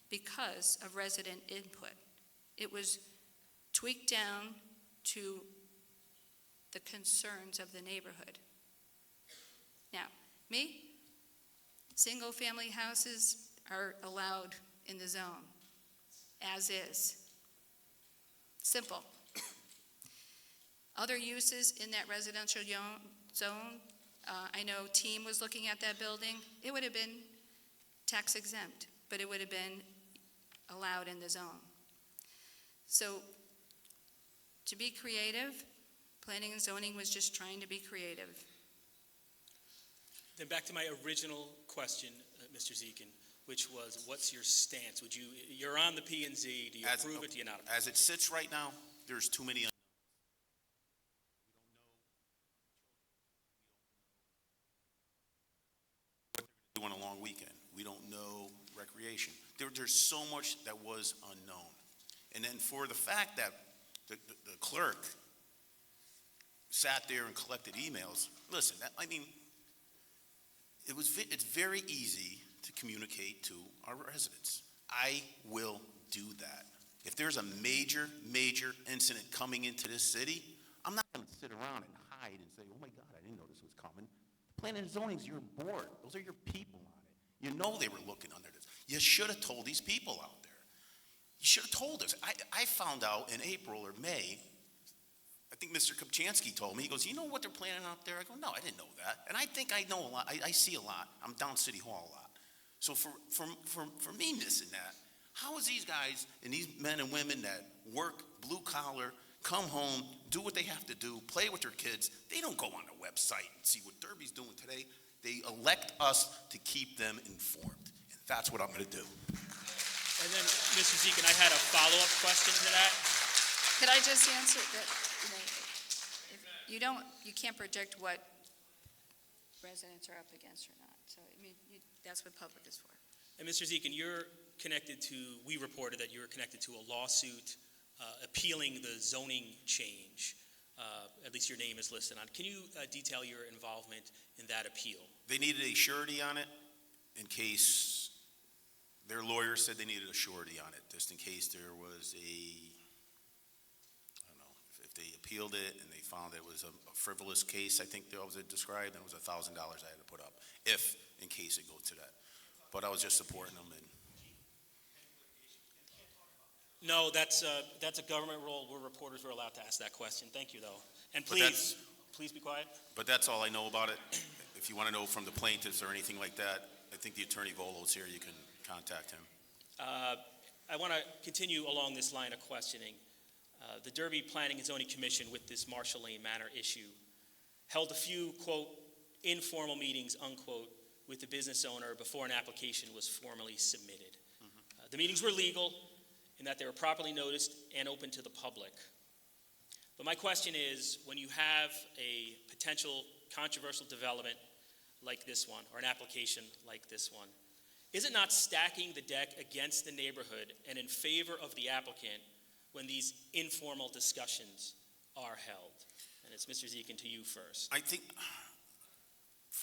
because of resident input. It was tweaked down to the concerns of the neighborhood. Now, me, single-family houses are allowed in the zone, as is. Simple. Other uses in that residential zone, I know Team was looking at that building. It would have been tax exempt, but it would have been allowed in the zone. So, to be creative, planning and zoning was just trying to be creative. Then back to my original question, Mr. Zekin, which was, what's your stance? You're on the P and Z, do you approve it, do you not approve it? As it sits right now, there's too many unknowns. We don't know what they're going to do on a long weekend. We don't know recreation. There's so much that was unknown. And then for the fact that the clerk sat there and collected emails, listen, it's very easy to communicate to our residents. I will do that. If there's a major incident coming into this city, I'm not going to sit around and hide and say, oh my God, I didn't know this was coming. Planning and zoning is your board. Those are your people on it. You know they were looking under this. You should have told these people out there. You should have told us. I found out in April or May, I think Mr. Kopchansky told me, he goes, you know what they're planning out there? I go, no, I didn't know that. And I think I know a lot. I see a lot. I'm down City Hall a lot. So for me missing that, how is these guys and these men and women that work blue collar, come home, do what they have to do, play with their kids, they don't go on the website and see what Derby's doing today. They elect us to keep them informed. And that's what I'm going to do. And then, Mr. Zekin, I had a follow-up question to that. Could I just answer that? You can't predict what residents are up against or not. So, that's what public is for. And Mr. Zekin, we reported that you were connected to a lawsuit appealing the zoning change. At least your name is listed on. Can you detail your involvement in that appeal? They needed a surety on it in case their lawyer said they needed a surety on it, just in case there was if they appealed it and they found it was a frivolous case, I think that was it described, and it was $1,000 I had to put up, in case it goes to that. But I was just supporting them. No, that's a government rule. We're reporters. We're allowed to ask that question. Thank you, though. And please be quiet. But that's all I know about it. If you want to know from the plaintiffs or anything like that, I think the attorney Volo's here. You can contact him. I want to continue along this line of questioning. The Derby Planning and Zoning Commission, with this Marshall Lane Manor issue, held a few, quote, informal meetings, unquote, with the business owner before an application was formally submitted. The meetings were legal in that they were properly noticed and open to the public. But my question is, when you have a potential controversial development like this one, or an application like this one, is it not stacking the deck against the neighborhood and in favor of the applicant when these informal discussions are held? And it's Mr. Zekin, to you first. I think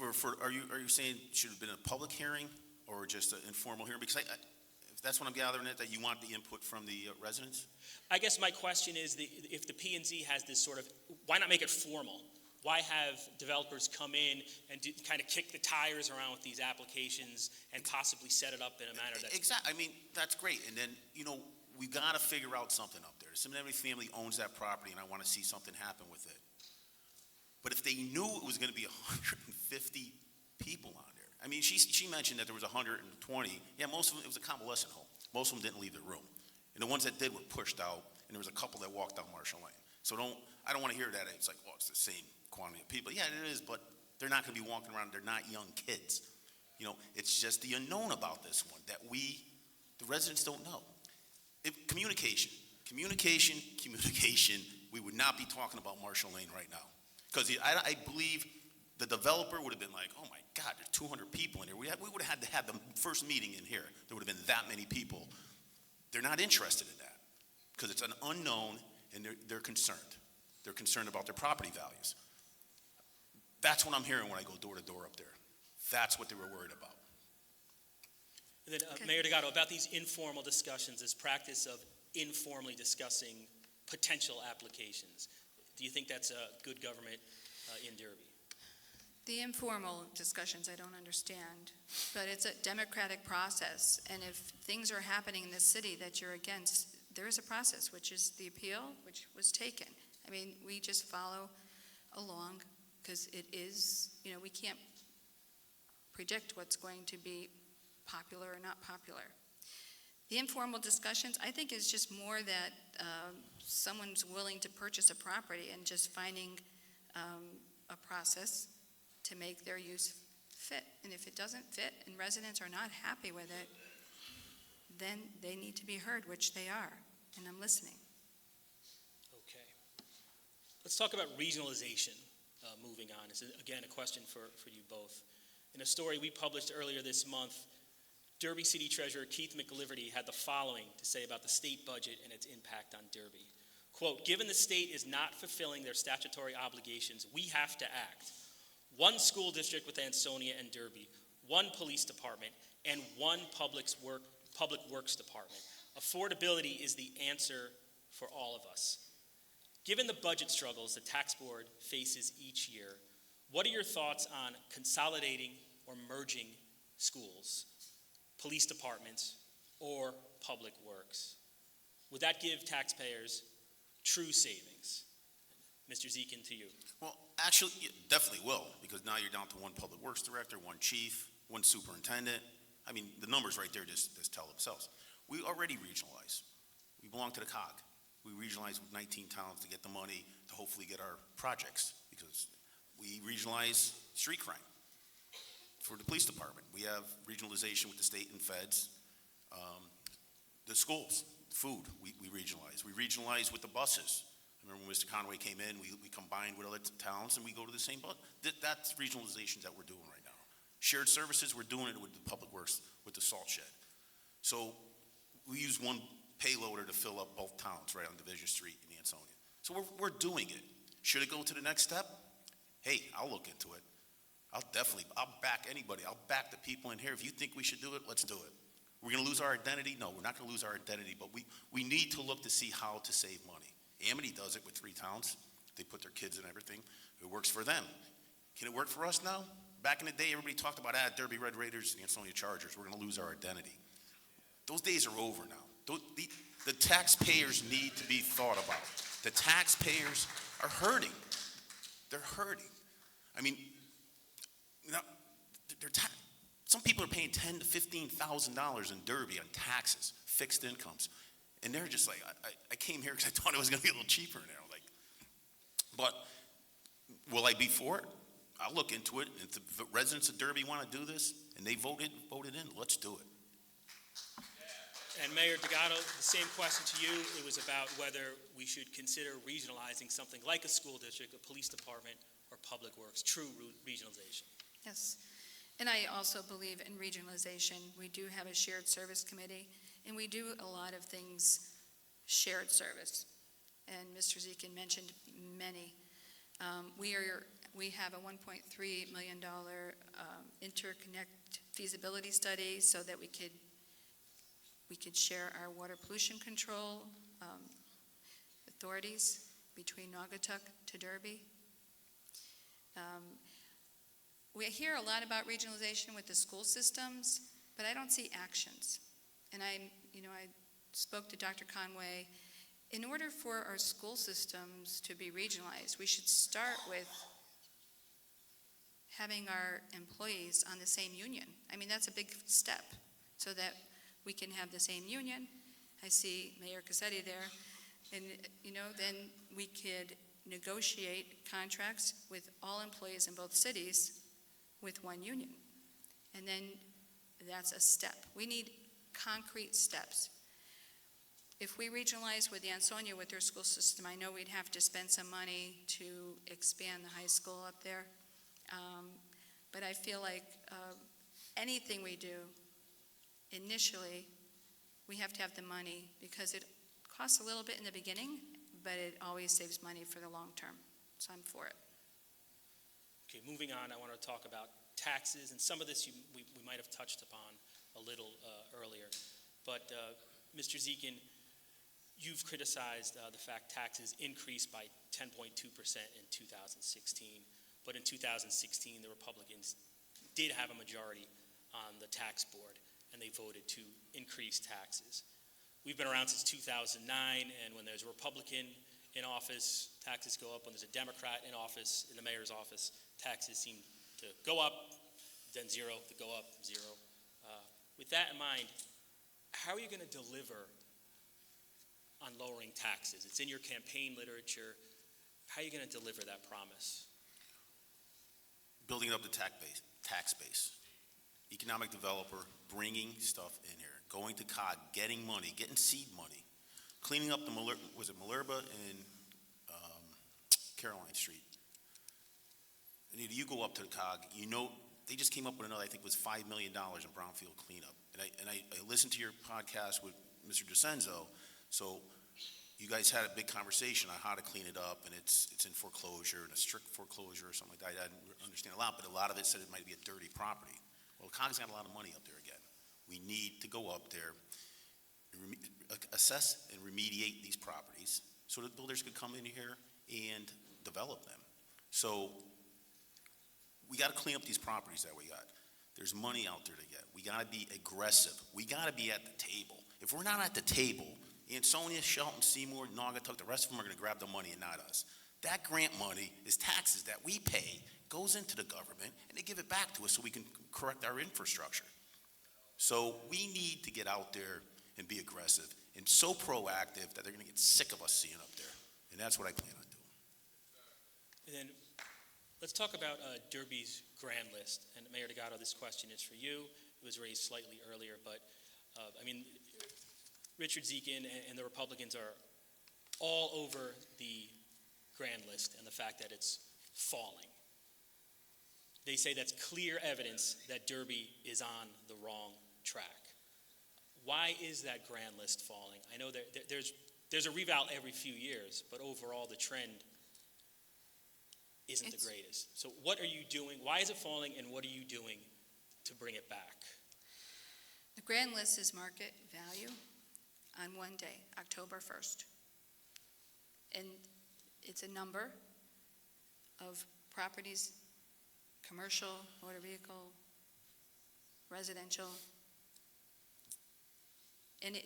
Are you saying it should have been a public hearing or just an informal hearing? Because if that's what I'm gathering it, that you want the input from the residents? I guess my question is, if the P&Z has this sort of, why not make it formal? Why have developers come in and kind of kick the tires around with these applications and possibly set it up in a manner that's... Exactly. I mean, that's great. And then, we got to figure out something up there. Somebody family owns that property, and I want to see something happen with it. But if they knew it was going to be 150 people on there, I mean, she mentioned that there was 120. Yeah, most of them, it was a convalescent home. Most of them didn't leave the room. And the ones that did were pushed out, and there was a couple that walked down Marshall Lane. So I don't want to hear that. It's like, it's the same quantity of people. Yeah, it is, but they're not going to be walking around. They're not young kids. It's just the unknown about this one that the residents don't know. Communication, we would not be talking about Marshall Lane right now. Because I believe the developer would have been like, oh my God, there's 200 people in here. We would have had to have the first meeting in here. There would have been that many people. They're not interested in that because it's an unknown and they're concerned. They're concerned about their property values. That's what I'm hearing when I go door to door up there. That's what they were worried about. And then, Mayor Delgado, about these informal discussions, this practice of informally discussing potential applications, do you think that's a good government in Derby? The informal discussions I don't understand, but it's a democratic process, and if things are happening in the city that you're against, there is a process, which is the appeal, which was taken. I mean, we just follow along because it is, we can't predict what's going to be popular or not popular. The informal discussions, I think, is just more that someone's willing to purchase a property and just finding a process to make their use fit. And if it doesn't fit and residents are not happy with it, then they need to be heard, which they are, and I'm listening. Okay. Let's talk about regionalization moving on. It's, again, a question for you both. In a story we published earlier this month, Derby City Treasurer Keith McLiverty had the following to say about the state budget and its impact on Derby. Quote, given the state is not fulfilling their statutory obligations, we have to act. One school district with Ansonia and Derby, one police department, and one public works department. Affordability is the answer for all of us. Given the budget struggles the tax board faces each year, what are your thoughts on consolidating or merging schools, police departments, or public works? Would that give taxpayers true savings? Mr. Zekin, to you. Well, actually, it definitely will, because now you're down to one public works director, one chief, one superintendent. I mean, the numbers right there just tell themselves. We already regionalize. We belong to the COG. We regionalize with 19 towns to get the money to hopefully get our projects, because we regionalize street crime. For the police department, we have regionalization with the state and feds. The schools, food, we regionalize. We regionalize with the buses. I remember when Mr. Conway came in, we combined with other towns and we go to the same bus. That's regionalizations that we're doing right now. Shared services, we're doing it with the public works, with the salt shed. So we use one payloader to fill up both towns right on Division Street in Ansonia. So we're doing it. Should it go to the next step? Hey, I'll look into it. I'll back anybody. I'll back the people in here. If you think we should do it, let's do it. We're going to lose our identity? No, we're not going to lose our identity, but we need to look to see how to save money. Amity does it with 3 towns. They put their kids in everything. It works for them. Can it work for us now? Back in the day, everybody talked about Derby Red Raiders and Ansonia Chargers. We're going to lose our identity. Those days are over now. The taxpayers need to be thought about. The taxpayers are hurting. They're hurting. I mean, some people are paying $10,000 to $15,000 in Derby on taxes, fixed incomes. And they're just like, I came here because I thought it was going to be a little cheaper now. But will I be for it? I'll look into it. If the residents of Derby want to do this and they voted in, let's do it. And Mayor Delgado, the same question to you. It was about whether we should consider regionalizing something like a school district, a police department, or public works, true regionalization. Yes, and I also believe in regionalization. We do have a shared service committee, and we do a lot of things shared service. And Mr. Zekin mentioned many. We have a $1.3 million interconnect feasibility study so that we could share our water pollution control authorities between Naugatuck to Derby. We hear a lot about regionalization with the school systems, but I don't see actions. And I spoke to Dr. Conway. In order for our school systems to be regionalized, we should start with having our employees on the same union. I mean, that's a big step, so that we can have the same union. I see Mayor Cassetti there. And, then we could negotiate contracts with all employees in both cities with one union. And then that's a step. We need concrete steps. If we regionalize with Ansonia with their school system, I know we'd have to spend some money to expand the high school up there. But I feel like anything we do, initially, we have to have the money, because it costs a little bit in the beginning, but it always saves money for the long term. So I'm for it. Okay, moving on, I want to talk about taxes, and some of this we might have touched upon a little earlier. But Mr. Zekin, you've criticized the fact taxes increased by 10.2% in 2016. But in 2016, the Republicans did have a majority on the tax board, and they voted to increase taxes. We've been around since 2009, and when there's a Republican in office, taxes go up. When there's a Democrat in office, in the mayor's office, taxes seem to go up, then zero, to go up, zero. With that in mind, how are you going to deliver on lowering taxes? It's in your campaign literature. How are you going to deliver that promise? Building up the tax base. Economic developer, bringing stuff in here, going to COG, getting money, getting seed money, cleaning up the Malerba and Caroline Street. Anita, you go up to the COG, they just came up with another, I think it was $5 million in brownfield cleanup. And I listened to your podcast with Mr. DeCenzo, so you guys had a big conversation on how to clean it up, and it's in foreclosure, and a strict foreclosure or something like that. I didn't understand a lot, but a lot of it said it might be a dirty property. Well, COG's got a lot of money up there again. We need to go up there, assess and remediate these properties so that builders could come in here and develop them. So we got to clean up these properties that we got. There's money out there to get. We got to be aggressive. We got to be at the table. If we're not at the table, Ansonia, Shelton, Seymour, Naugatuck, the rest of them are going to grab the money and not us. That grant money is taxes that we pay, goes into the government, and they give it back to us so we can correct our infrastructure. So we need to get out there and be aggressive and so proactive that they're going to get sick of us seeing up there. And that's what I plan on doing. And then let's talk about Derby's grand list. And Mayor Delgado, this question is for you. It was raised slightly earlier, but Richard Zekin and the Republicans are all over the grand list and the fact that it's falling. They say that's clear evidence that Derby is on the wrong track. Why is that grand list falling? I know there's a revout every few years, but overall the trend isn't the greatest. So what are you doing? Why is it falling, and what are you doing to bring it back? The grand list is market value on one day, October 1st. And it's a number of properties, commercial, motor vehicle, residential. And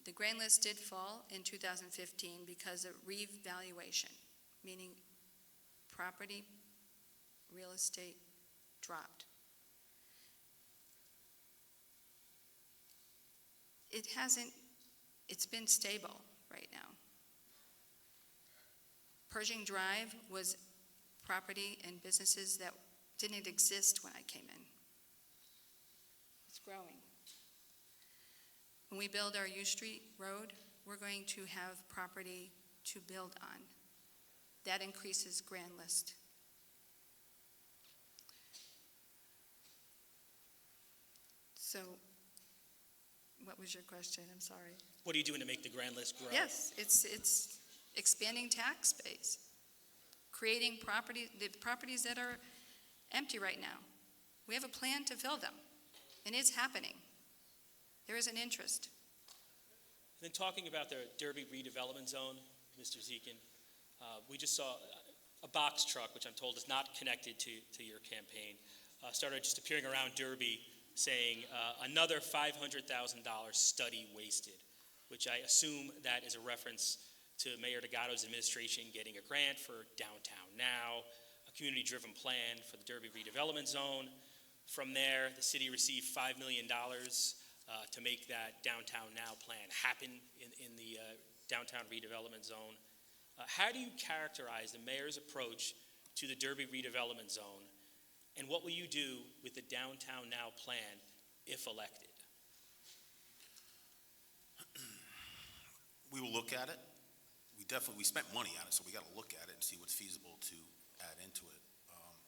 the grand list did fall in 2015 because of revaluation, meaning property, real estate dropped. It's been stable right now. Pershing Drive was property and businesses that didn't exist when I came in. It's growing. When we build our U Street Road, we're going to have property to build on. That increases grand list. So, what was your question? I'm sorry. What are you doing to make the grand list grow? Yes, it's expanding tax base, creating the properties that are empty right now. We have a plan to fill them, and it's happening. There is an interest. And then talking about the Derby redevelopment zone, Mr. Zekin, we just saw a box truck, which I'm told is not connected to your campaign, started just appearing around Derby saying another $500,000 study wasted, which I assume that is a reference to Mayor Delgado's administration getting a grant for Downtown Now, a community-driven plan for the Derby redevelopment zone. From there, the city received $5 million to make that Downtown Now plan happen in the downtown redevelopment zone. How do you characterize the mayor's approach to the Derby redevelopment zone, and what will you do with the Downtown Now plan if elected? We will look at it. We spent money on it, so we got to look at it and see what's feasible to add into it.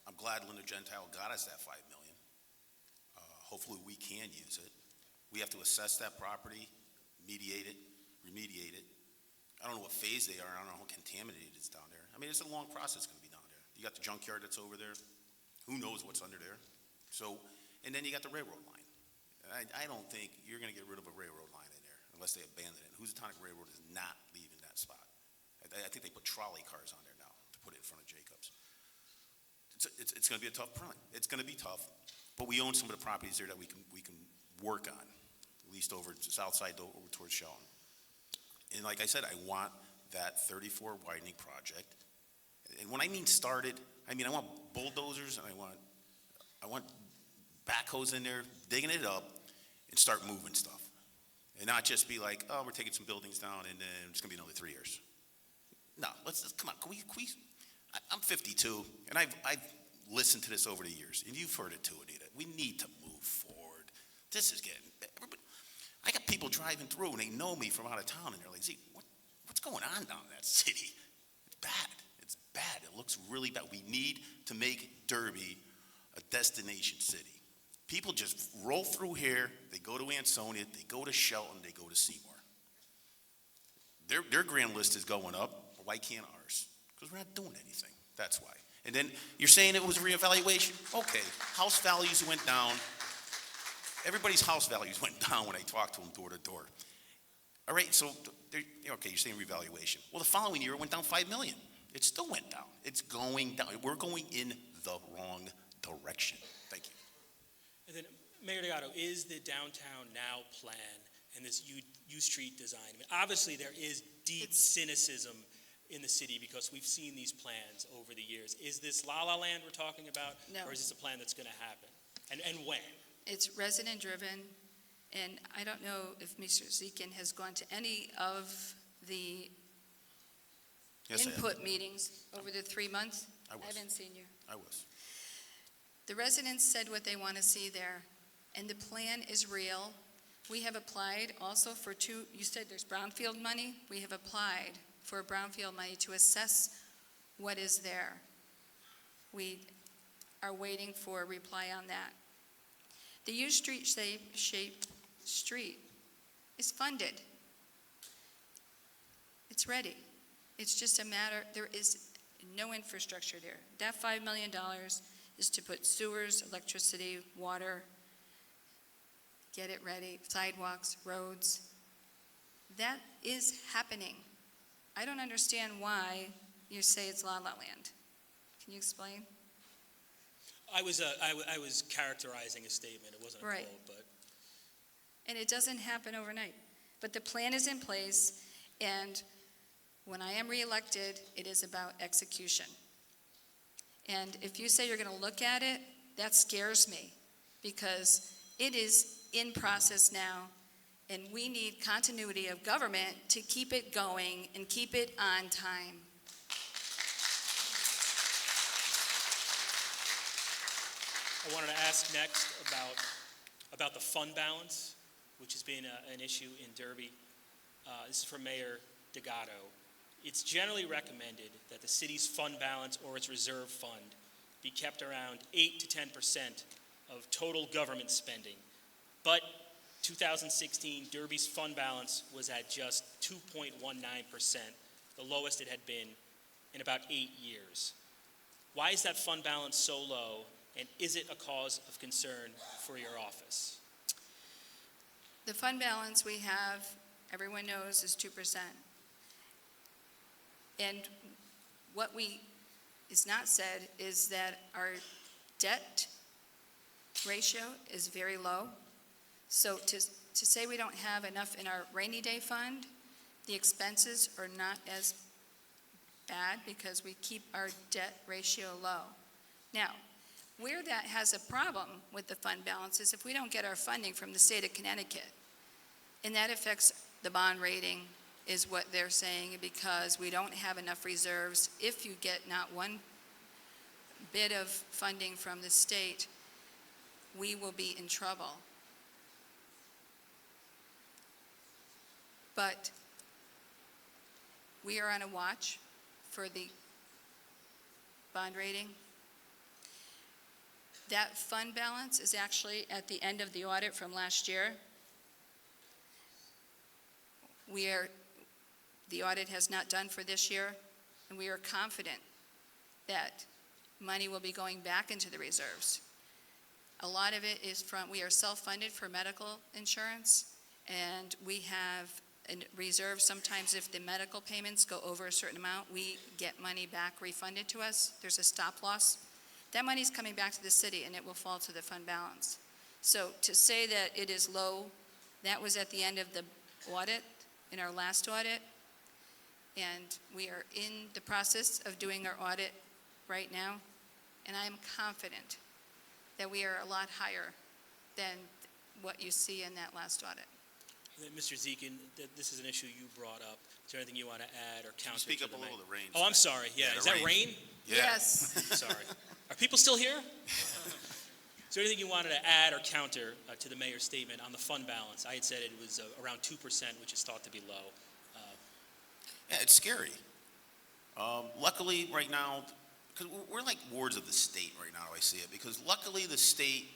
I'm glad Linda Gentile got us that $5 million. Hopefully we can use it. We have to assess that property, remediate it. I don't know what phase they are. I don't know how contaminated it's down there. I mean, it's a long process going to be down there. You got the junkyard that's over there. Who knows what's under there? So, and then you got the railroad line. I don't think you're going to get rid of a railroad line in there unless they abandon it. Housatonic Railroad is not leaving that spot. I think they put trolley cars on there now to put it in front of Jacobs. It's going to be a tough print. It's going to be tough, but we own some of the properties there that we can work on, at least over the south side over towards Shelton. And like I said, I want that 34 widening project. And when I mean started, I mean I want bulldozers and I want backhoes in there digging it up and start moving stuff, and not just be like, oh, we're taking some buildings down and then it's going to be another 3 years. No, come on. Can we I'm 52, and I've listened to this over the years, and you've heard it too, Anita. We need to move forward. This is getting, I got people driving through, and they know me from out of town, and they're like, "Z, what's going on down in that city? It's bad. It's bad. It looks really bad. We need to make Derby a destination city. People just roll through here. They go to Ansonia. They go to Shelton. They go to Seymour. Their grand list is going up. Why can't ours? Because we're not doing anything. That's why. And then you're saying it was a reevaluation? Okay, house values went down. Everybody's house values went down when I talked to them door to door. All right, so, okay, you're saying reevaluation. Well, the following year it went down $5 million. It still went down. It's going down. We're going in the wrong direction. Thank you. And then, Mayor Delgado, is the Downtown Now plan and this U Street design, I mean, obviously there is deep cynicism in the city because we've seen these plans over the years. Is this La La Land we're talking about? No. Or is this a plan that's going to happen? And when? It's resident-driven, and I don't know if Mr. Zekin has gone to any of the Yes, I have. input meetings over the 3 months. I was. I haven't seen you. I was. The residents said what they want to see there, and the plan is real. We have applied also for you said there's brownfield money. We have applied for brownfield money to assess what is there. We are waiting for a reply on that. The U Street shaped street is funded. It's ready. It's just a matter, there is no infrastructure there. That $5 million is to put sewers, electricity, water, get it ready, sidewalks, roads. That is happening. I don't understand why you say it's La La Land. Can you explain? I was characterizing a statement. It wasn't a Right. quote, but And it doesn't happen overnight. But the plan is in place, and when I am reelected, it is about execution. And if you say you're going to look at it, that scares me, because it is in process now, and we need continuity of government to keep it going and keep it on time. I wanted to ask next about the fund balance, which has been an issue in Derby. This is from Mayor Delgado. It's generally recommended that the city's fund balance or its reserve fund be kept around 8 to 10% of total government spending. But 2016, Derby's fund balance was at just 2.19%, the lowest it had been in about 8 years. Why is that fund balance so low, and is it a cause of concern for your office? The fund balance we have, everyone knows, is 2%. And what is not said is that our debt ratio is very low. So to say we don't have enough in our rainy day fund, the expenses are not as bad because we keep our debt ratio low. Now, where that has a problem with the fund balance is if we don't get our funding from the state of Connecticut. And that affects the bond rating, is what they're saying, because we don't have enough reserves. If you get not one bit of funding from the state, we will be in trouble. But we are on a watch for the bond rating. That fund balance is actually at the end of the audit from last year. The audit has not done for this year, and we are confident that money will be going back into the reserves. A lot of it is we are self-funded for medical insurance, and we have a reserve. Sometimes if the medical payments go over a certain amount, we get money back refunded to us. There's a stop loss. That money's coming back to the city, and it will fall to the fund balance. So to say that it is low, that was at the end of the audit, in our last audit, and we are in the process of doing our audit right now, and I am confident that we are a lot higher than what you see in that last audit. Mr. Zekin, this is an issue you brought up. Is there anything you want to add or counter? Speak to up a little, the rain. Oh, I'm sorry. Yeah, the is that rain? Yeah. Yes. Sorry. Are people still here? Is there anything you wanted to add or counter to the mayor's statement on the fund balance? I had said it was around 2%, which is thought to be low. Yeah, it's scary. Luckily, right now, because we're like wards of the state right now, I see it, because luckily the state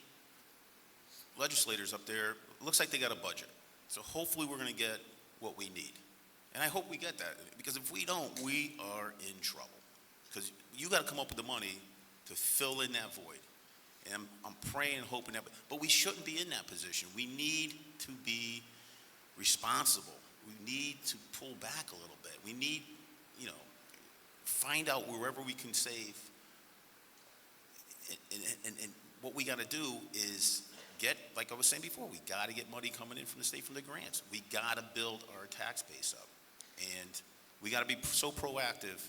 legislators up there, it looks like they got a budget. So hopefully we're going to get what we need. And I hope we get that, because if we don't, we are in trouble. Because you got to come up with the money to fill in that void. And I'm praying and hoping that, but we shouldn't be in that position. We need to be responsible. We need to pull back a little bit. We need, find out wherever we can save. And what we got to do is like I was saying before, we got to get money coming in from the state from the grants. We got to build our tax base up. And we got to be so proactive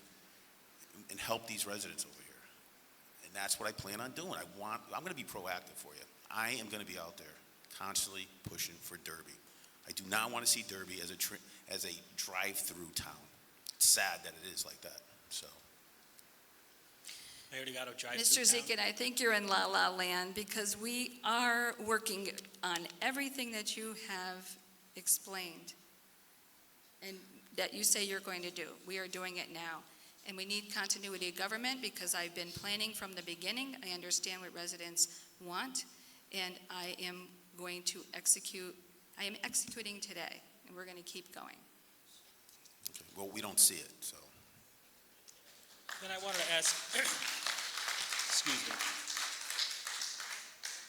and help these residents over here. And that's what I plan on doing. I'm going to be proactive for you. I am going to be out there constantly pushing for Derby. I do not want to see Derby as a drive-through town. It's sad that it is like that. So, Mayor Delgado, drive Mr. Zekin, I think you're in la-la land, because we are working on everything that you have explained and that you say you're going to do. We are doing it now. And we need continuity of government, because I've been planning from the beginning. I understand what residents want, and I am going to execute. I am executing today, and we're going to keep going. okay. Well, we don't see it, so. Then I wanted to ask, excuse me.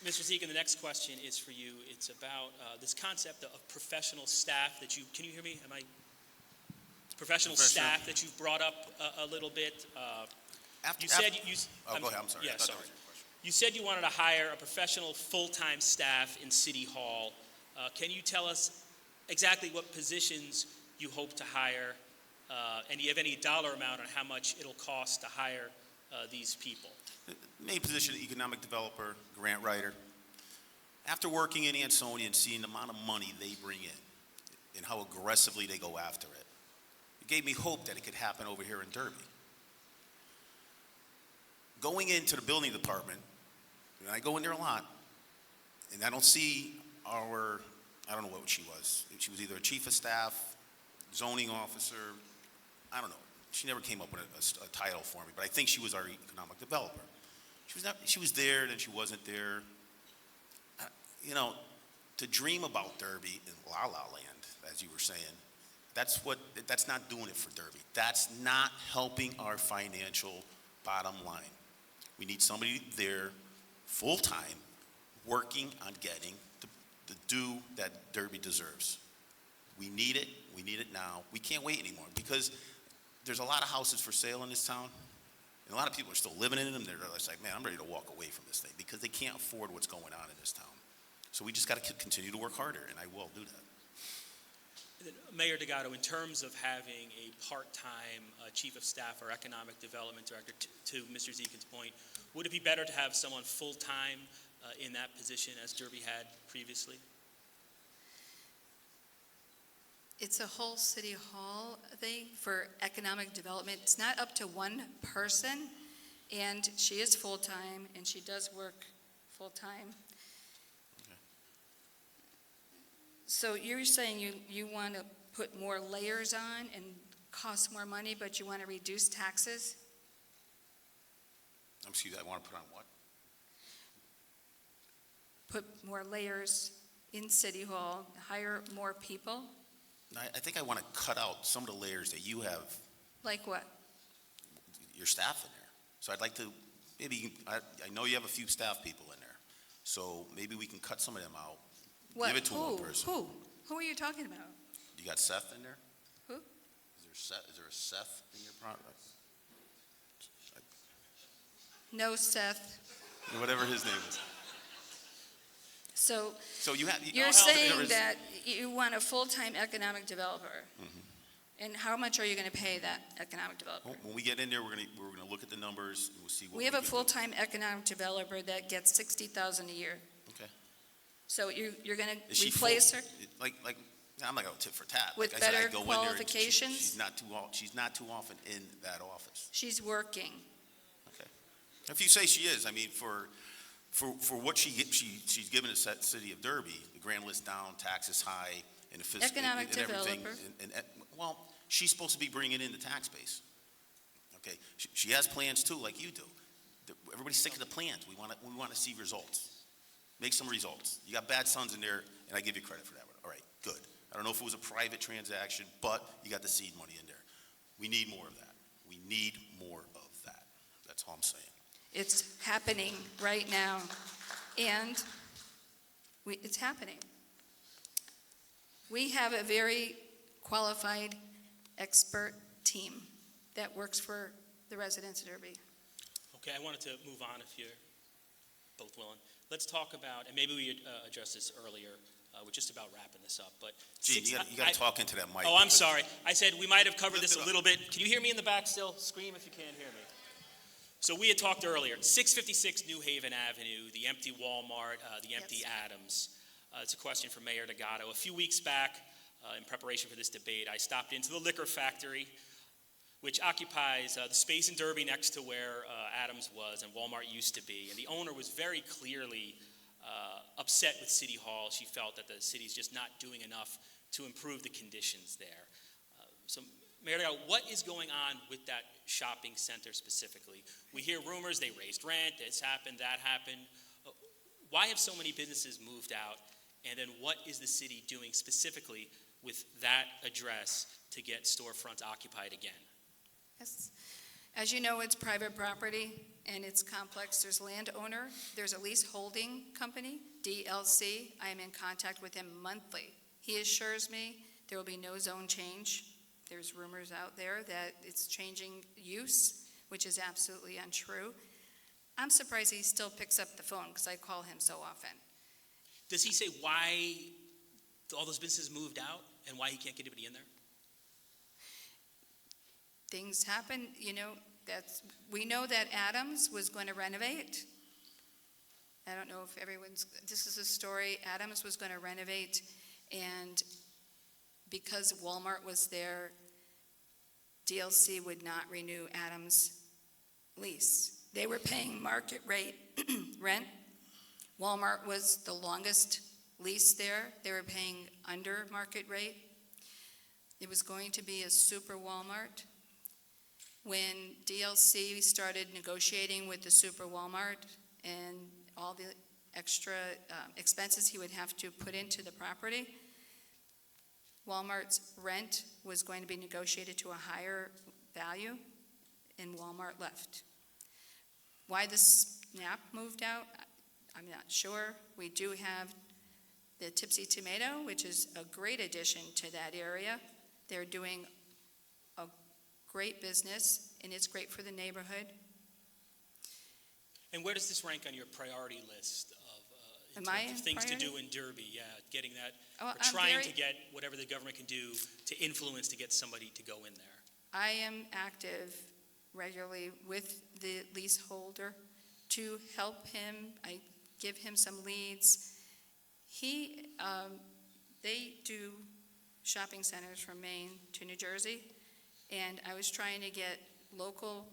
Mr. Zekin, the next question is for you. It's about this concept of professional staff that can you hear me? Professional staff that you've brought up a little bit. Go ahead, I'm sorry. Yeah, sorry. You said you wanted to hire a professional full-time staff in City Hall. Can you tell us exactly what positions you hope to hire? And do you have any dollar amount on how much it'll cost to hire these people? The main position, economic developer, grant writer. After working in Ansonia and seeing the amount of money they bring in and how aggressively they go after it, it gave me hope that it could happen over here in Derby. Going into the building department, and I go in there a lot, and I don't see I don't know what she was. She was either a chief of staff, zoning officer, I don't know. She never came up with a title for me, but I think she was our economic developer. She was there, then she wasn't there. To dream about Derby in La La Land, as you were saying, that's not doing it for Derby. That's not helping our financial bottom line. We need somebody there, full-time, working on getting the due that Derby deserves. We need it now. We can't wait anymore, because there's a lot of houses for sale in this town, and a lot of people are still living in them. They're just like, man, I'm ready to walk away from this thing, because they can't afford what's going on in this town. So we just got to continue to work harder, and I will do that. Mayor Delgado, in terms of having a part-time chief of staff or economic development director, to Mr. Zekin's point, would it be better to have someone full-time in that position as Derby had previously? It's a whole city hall thing for economic development. It's not up to one person, and she is full-time, and she does work full-time. So you're saying you want to put more layers on and cost more money, but you want to reduce taxes? Excuse me, I want to put on what? Put more layers in City Hall, hire more people? I think I want to cut out some of the layers that you have, Like what? your staff in there. So I'd like to, I know you have a few staff people in there, so maybe we can cut some of them out. What? Give it to one person. Who are you talking about? You got Seth in there? Who? Is there a Seth in your product? No, Seth. Whatever his name is. So So you have. you're saying that you want a full-time economic developer. And how much are you going to pay that economic developer? When we get in there, we're gonna look at the numbers, and we'll see what We have a can do. full-time economic developer that gets $60,000 a year. Okay. So you're going to Is she replace full- her? Like, I'm not gonna tip for tat. With Like I said, I better go in there and qualifications? she's not too often in that office. She's working. Okay. If you say she is, I mean, for what she's given the city of Derby, the grand list down, taxes high, and the fiscal. Economic and everything, developer. Well, she's supposed to be bringing in the tax base. Okay. She has plans too, like you do. Everybody's sick of the plans. We want to see results. Make some results. You got bad sons in there, and I give you credit for that one. All right, good. I don't know if it was a private transaction, but you got the seed money in there. We need more of that. We need more of that. That's all I'm saying. It's happening right now. And it's happening. We have a very qualified expert team that works for the residents of Derby. Okay, I wanted to move on if you're both willing. Let's talk about, and maybe we addressed this earlier, we're just about wrapping this up, but. Gene, you got to talk into that mic. Oh, I'm because- sorry. I said we might have covered Lift this it a up. little bit. Can you hear me in the back still? Scream if you can't hear me. So we had talked earlier, 656 New Haven Avenue, the empty Walmart, the empty Yes. Adams. It's a question for Mayor Delgado. A few weeks back, in preparation for this debate, I stopped into the Liquor Factory, which occupies the space in Derby next to where Adams was and Walmart used to be. And the owner was very clearly upset with City Hall. She felt that the city's just not doing enough to improve the conditions there. So, Mayor Delgado, what is going on with that shopping center specifically? We hear rumors they raised rent, this happened, that happened. Why have so many businesses moved out? And then what is the city doing specifically with that address to get storefronts occupied again? Yes. As you know, it's private property and it's complex. There's landowner, there's a lease holding company, DLC. I am in contact with him monthly. He assures me there will be no zone change. There's rumors out there that it's changing use, which is absolutely untrue. I'm surprised he still picks up the phone because I call him so often. Does he say why all those businesses moved out and why he can't get anybody in there? Things happen, we know that Adams was going to renovate. I don't know if this is a story. Adams was going to renovate, and because Walmart was there, DLC would not renew Adams' lease. They were paying market rate rent. Walmart was the longest lease there. They were paying under market rate. It was going to be a super Walmart. When DLC started negotiating with the super Walmart and all the extra expenses he would have to put into the property, Walmart's rent was going to be negotiated to a higher value, and Walmart left. Why the SNAP moved out, I'm not sure. We do have the Tipsy Tomato, which is a great addition to that area. They're doing a great business, and it's great for the neighborhood. And where does this rank on your priority list of, in Am I terms of in things to priority? do in Derby? Yeah, getting that, Oh, or I'm trying very- to get whatever the government can do to influence to get somebody to go in there. I am active regularly with the leaseholder to help him. I give him some leads. They do shopping centers from Maine to New Jersey, and I was trying to get local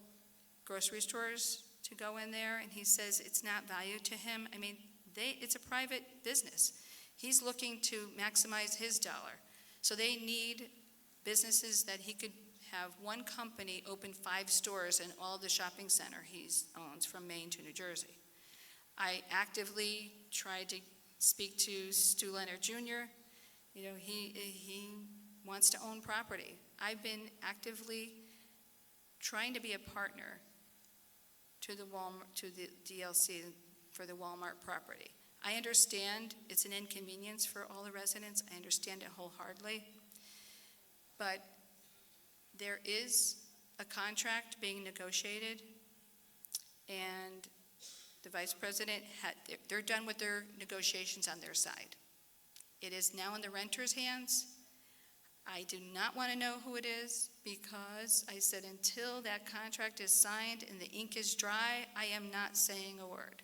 grocery stores to go in there, and he says it's not value to him. I mean, it's a private business. He's looking to maximize his dollar. So they need businesses that he could have one company open 5 stores in all the shopping center he owns from Maine to New Jersey. I actively tried to speak to Stu Leonard Jr. You know, he wants to own property. I've been actively trying to be a partner to the DLC for the Walmart property. I understand it's an inconvenience for all the residents. I understand it wholeheartedly. But there is a contract being negotiated, and the vice president, they're done with their negotiations on their side. It is now in the renter's hands. I do not want to know who it is, because I said until that contract is signed and the ink is dry, I am not saying a word.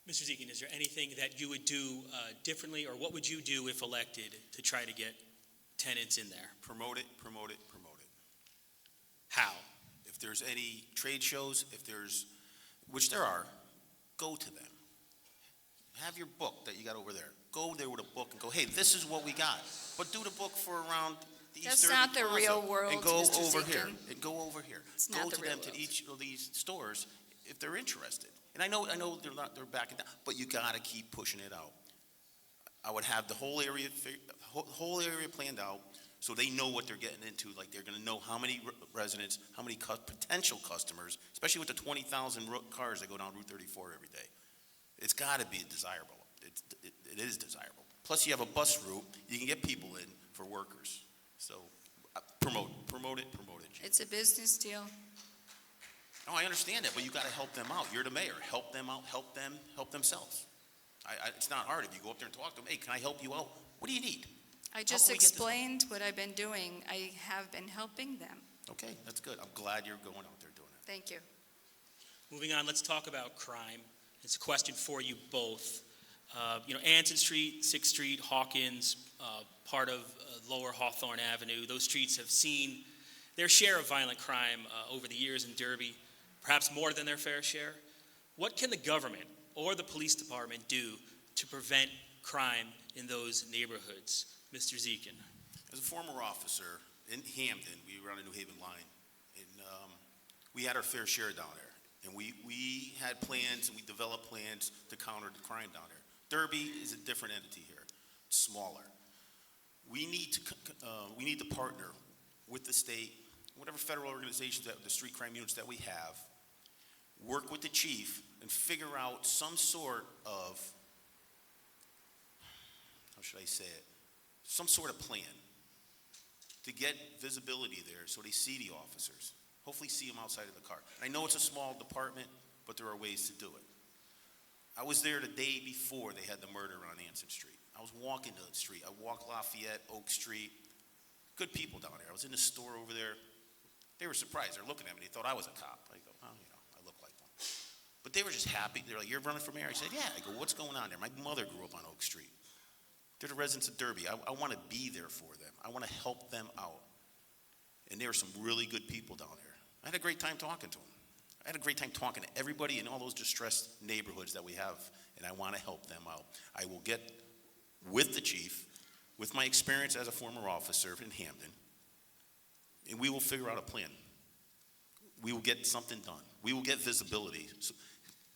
Mr. Zekin, is there anything that you would do differently, or what would you do if elected to try to get tenants in there? Promote it, promote it, promote it. How? If there's any trade shows, which there are, go to them. Have your book that you got over there. Go there with a book and go, hey, this is what we got. But do the book for around the East That's Derby not the Plaza, real world, and go Mr. over here. Zekin. And go over here. It's Go not the to real them to world. each of these stores if they're interested. And I know they're backing down, but you got to keep pushing it out. I would have the whole area planned out, so they know what they're getting into. Like, they're going to know how many residents, how many potential customers, especially with the 20,000 cars that go down Route 34 every day. It's got to be desirable. It is desirable. Plus, you have a bus route. You can get people in for workers. So promote it. Gene. It's a business deal. No, I understand that, but you got to help them out. You're the mayor. Help them out. Help themselves. It's not hard if you go up there and talk to them. Hey, can I help you out? What do you need? I How just can we get this done? explained what I've been doing. I have been helping them. Okay, that's good. I'm glad you're going out there doing it. Thank you. Moving on, let's talk about crime. It's a question for you both. Anson Street, 6th Street, Hawkins, part of Lower Hawthorne Avenue, those streets have seen their share of violent crime over the years in Derby, perhaps more than their fair share. What can the government or the police department do to prevent crime in those neighborhoods? Mr. Zekin. As a former officer in Hampton, we were on the New Haven line, and we had our fair share down there. And we had plans, and we developed plans to counter the crime down there. Derby is a different entity here. It's smaller. We need to partner with the state, whatever federal organizations, the street crime units that we have, work with the chief and figure out some sort of, how should I say it, some sort of plan to get visibility there so they see the officers. Hopefully see them outside of the car. I know it's a small department, but there are ways to do it. I was there the day before they had the murder on Anson Street. I was walking the street. I walked Lafayette, Oak Street. Good people down there. I was in the store over there. They were surprised. They're looking at me. They thought I was a cop. I go, oh, I look like one. But they were just happy. They're like, you're running for mayor? I said, yeah. I go, what's going on there? My mother grew up on Oak Street. They're the residents of Derby. I want to be there for them. I want to help them out. And there were some really good people down there. I had a great time talking to them. I had a great time talking to everybody in all those distressed neighborhoods that we have, and I want to help them out. I will get with the chief, with my experience as a former officer in Hampton, and we will figure out a plan. We will get something done. We will get visibility. So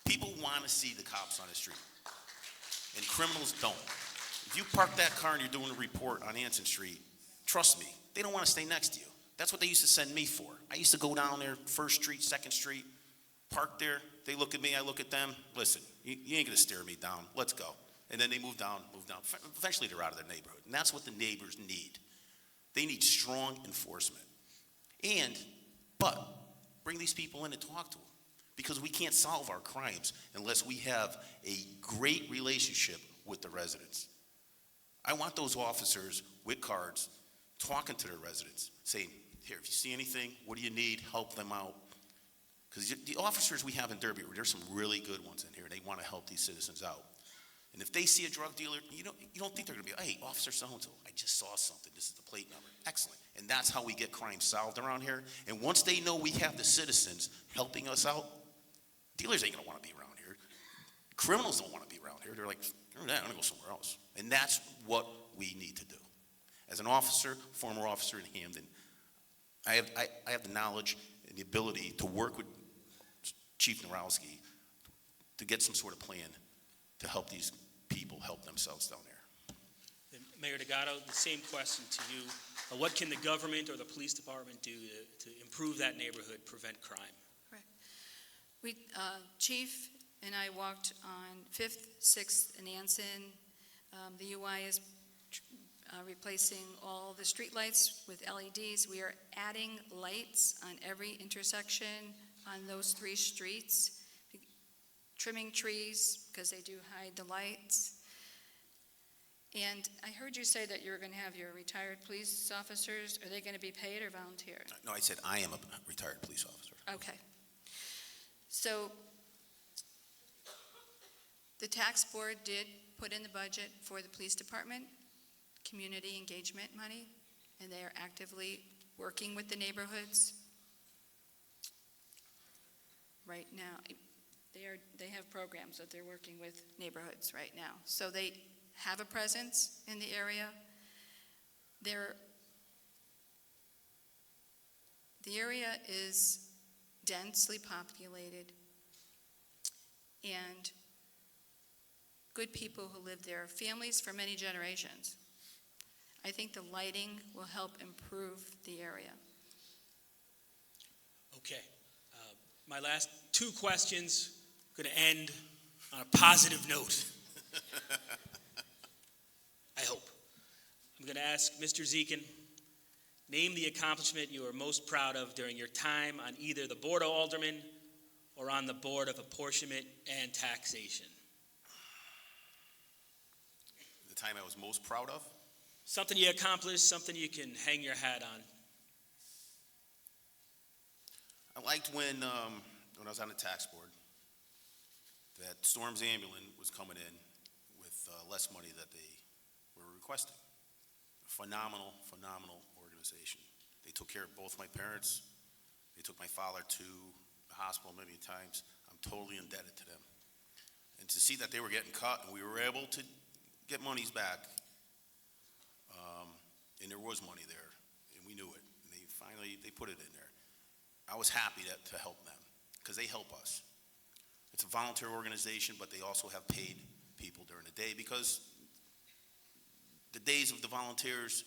people want to see the cops on the street, and criminals don't. If you park that car and you're doing a report on Anson Street, trust me, they don't want to stay next to you. That's what they used to send me for. I used to go down there, First Street, Second Street, park there. They look at me, I look at them. Listen, you ain't gonna stare me down. Let's go. And then they move down. Eventually they're out of their neighborhood. And that's what the neighbors need. They need strong enforcement. But bring these people in and talk to them. Because we can't solve our crimes unless we have a great relationship with the residents. I want those officers with cards talking to their residents, saying, here, if you see anything, what do you need? Help them out. Because the officers we have in Derby, there's some really good ones in here. They want to help these citizens out. And if they see a drug dealer, you don't think they're going to be, hey, Officer so-and-so, I just saw something. This is the plate number. Excellent. And that's how we get crime solved around here. And once they know we have the citizens helping us out, dealers ain't going to want to be around here. Criminals don't want to be around here. They're like, I'm going to go somewhere else. And that's what we need to do. As an officer, former officer in Hamden, I have the knowledge and the ability to work with Chief Narowski to get some sort of plan to help these people help themselves down there. And Mayor Delgado, the same question to you. What can the government or the police department do to improve that neighborhood, prevent crime? We, Chief and I walked on 5th, 6th, and Anson. The UI is replacing all the street lights with LEDs. We are adding lights on every intersection on those 3 streets, trimming trees because they do hide the lights. And I heard you say that you're going to have your retired police officers. Are they going to be paid or volunteer? No, I said I am a retired police officer. Okay. So the tax board did put in the budget for the police department community engagement money, and they are actively working with the neighborhoods right now. They have programs that they're working with neighborhoods right now. So they have a presence in the area. The area is densely populated, and good people who live there, families for many generations. I think the lighting will help improve the area. Okay. My last 2 questions are going to end on a positive note. I hope. I'm going to ask Mr. Zekin, name the accomplishment you are most proud of during your time on either the Board of Aldermen or on the Board of Apportionment and Taxation. The time I was most proud of? Something you accomplished, something you can hang your hat on. I liked when I was on the tax board, that Storms Ambulance was coming in with less money that they were requesting. A phenomenal organization. They took care of both my parents. They took my father to the hospital many times. I'm totally indebted to them. And to see that they were getting cut and we were able to get monies back, and there was money there, and we knew it. And they put it in there. I was happy to help them because they help us. It's a volunteer organization, but they also have paid people during the day because the days of the volunteers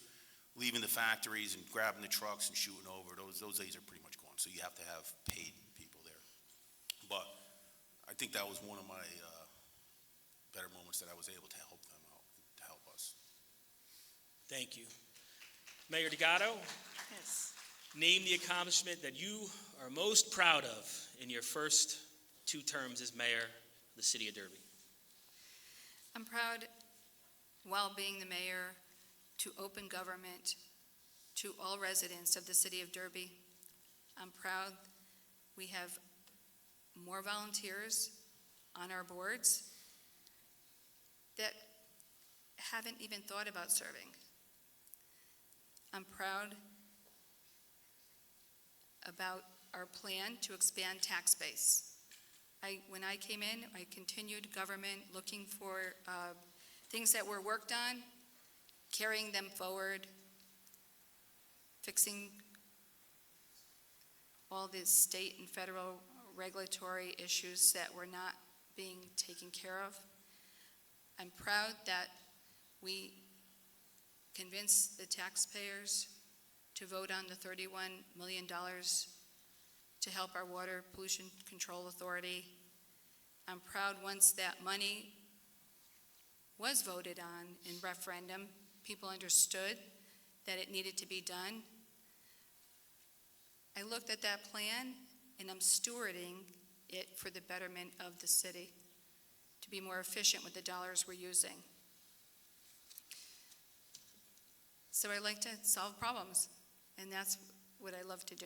leaving the factories and grabbing the trucks and shooting over, those days are pretty much gone. So you have to have paid people there. But I think that was one of my better moments that I was able to help them out, to help us. Thank you. Mayor Delgado, Yes. name the accomplishment that you are most proud of in your first 2 terms as mayor of the city of Derby. I'm proud, while being the mayor, to open government to all residents of the city of Derby. I'm proud we have more volunteers on our boards that haven't even thought about serving. I'm proud about our plan to expand tax base. When I came in, I continued government looking for things that were worked on, carrying them forward, fixing all the state and federal regulatory issues that were not being taken care of. I'm proud that we convinced the taxpayers to vote on the $31 million to help our Water Pollution Control Authority. I'm proud once that money was voted on in referendum, people understood that it needed to be done. I looked at that plan and I'm stewarding it for the betterment of the city, to be more efficient with the dollars we're using. So I like to solve problems, and that's what I love to do.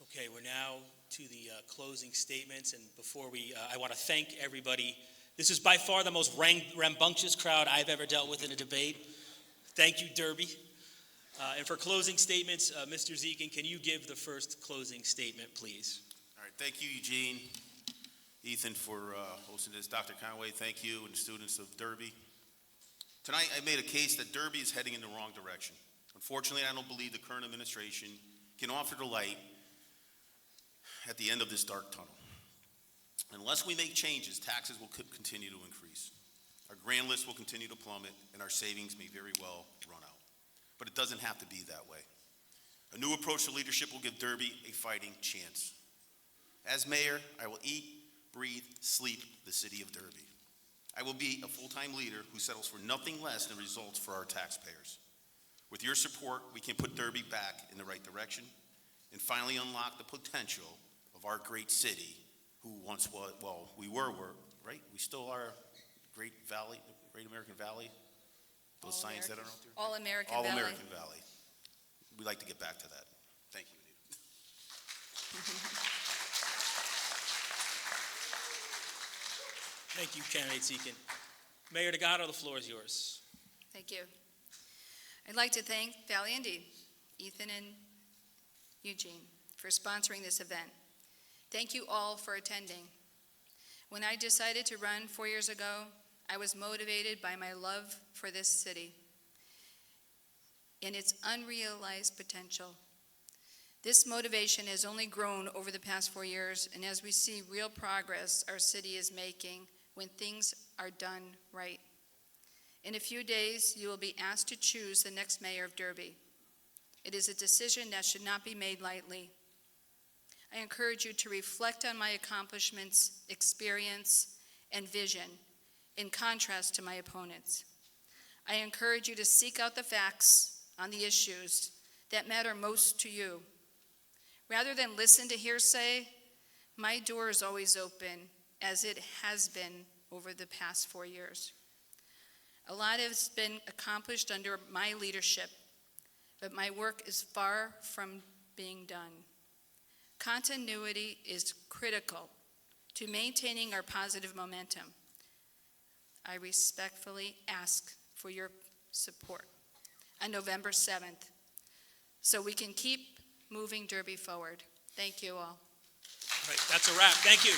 Okay, we're now to the closing statements, and before I want to thank everybody. This is by far the most rambunctious crowd I've ever dealt with in a debate. Thank you, Derby. And for closing statements, Mr. Zekin, can you give the first closing statement, please? All right, thank you, Eugene, Ethan, for hosting this. Dr. Conway, thank you, and the students of Derby. Tonight, I made a case that Derby is heading in the wrong direction. Unfortunately, I don't believe the current administration can offer the light at the end of this dark tunnel. Unless we make changes, taxes will continue to increase. Our grand list will continue to plummet, and our savings may very well run out. But it doesn't have to be that way. A new approach to leadership will give Derby a fighting chance. As mayor, I will eat, breathe, sleep the city of Derby. I will be a full-time leader who settles for nothing less than results for our taxpayers. With your support, we can put Derby back in the right direction and finally unlock the potential of our great city, who once was, well, we were, right? We still are Great Valley, Great American Valley. Those signs that are out there? All-American Valley. All-American Valley. We'd like to get back to that. Thank you, Anita. Thank you, candidate Zekin. Mayor Delgado, the floor is yours. Thank you. I'd like to thank Valley Indy, Ethan and Eugene, for sponsoring this event. Thank you all for attending. When I decided to run 4 years ago, I was motivated by my love for this city and its unrealized potential. This motivation has only grown over the past 4 years, and as we see real progress our city is making when things are done right. In a few days, you will be asked to choose the next mayor of Derby. It is a decision that should not be made lightly. I encourage you to reflect on my accomplishments, experience, and vision in contrast to my opponents. I encourage you to seek out the facts on the issues that matter most to you. Rather than listen to hearsay, my door is always open, as it has been over the past 4 years. A lot has been accomplished under my leadership, but my work is far from being done. Continuity is critical to maintaining our positive momentum. I respectfully ask for your support on November 7th so we can keep moving Derby forward. Thank you all. All right, that's a wrap. Thank you.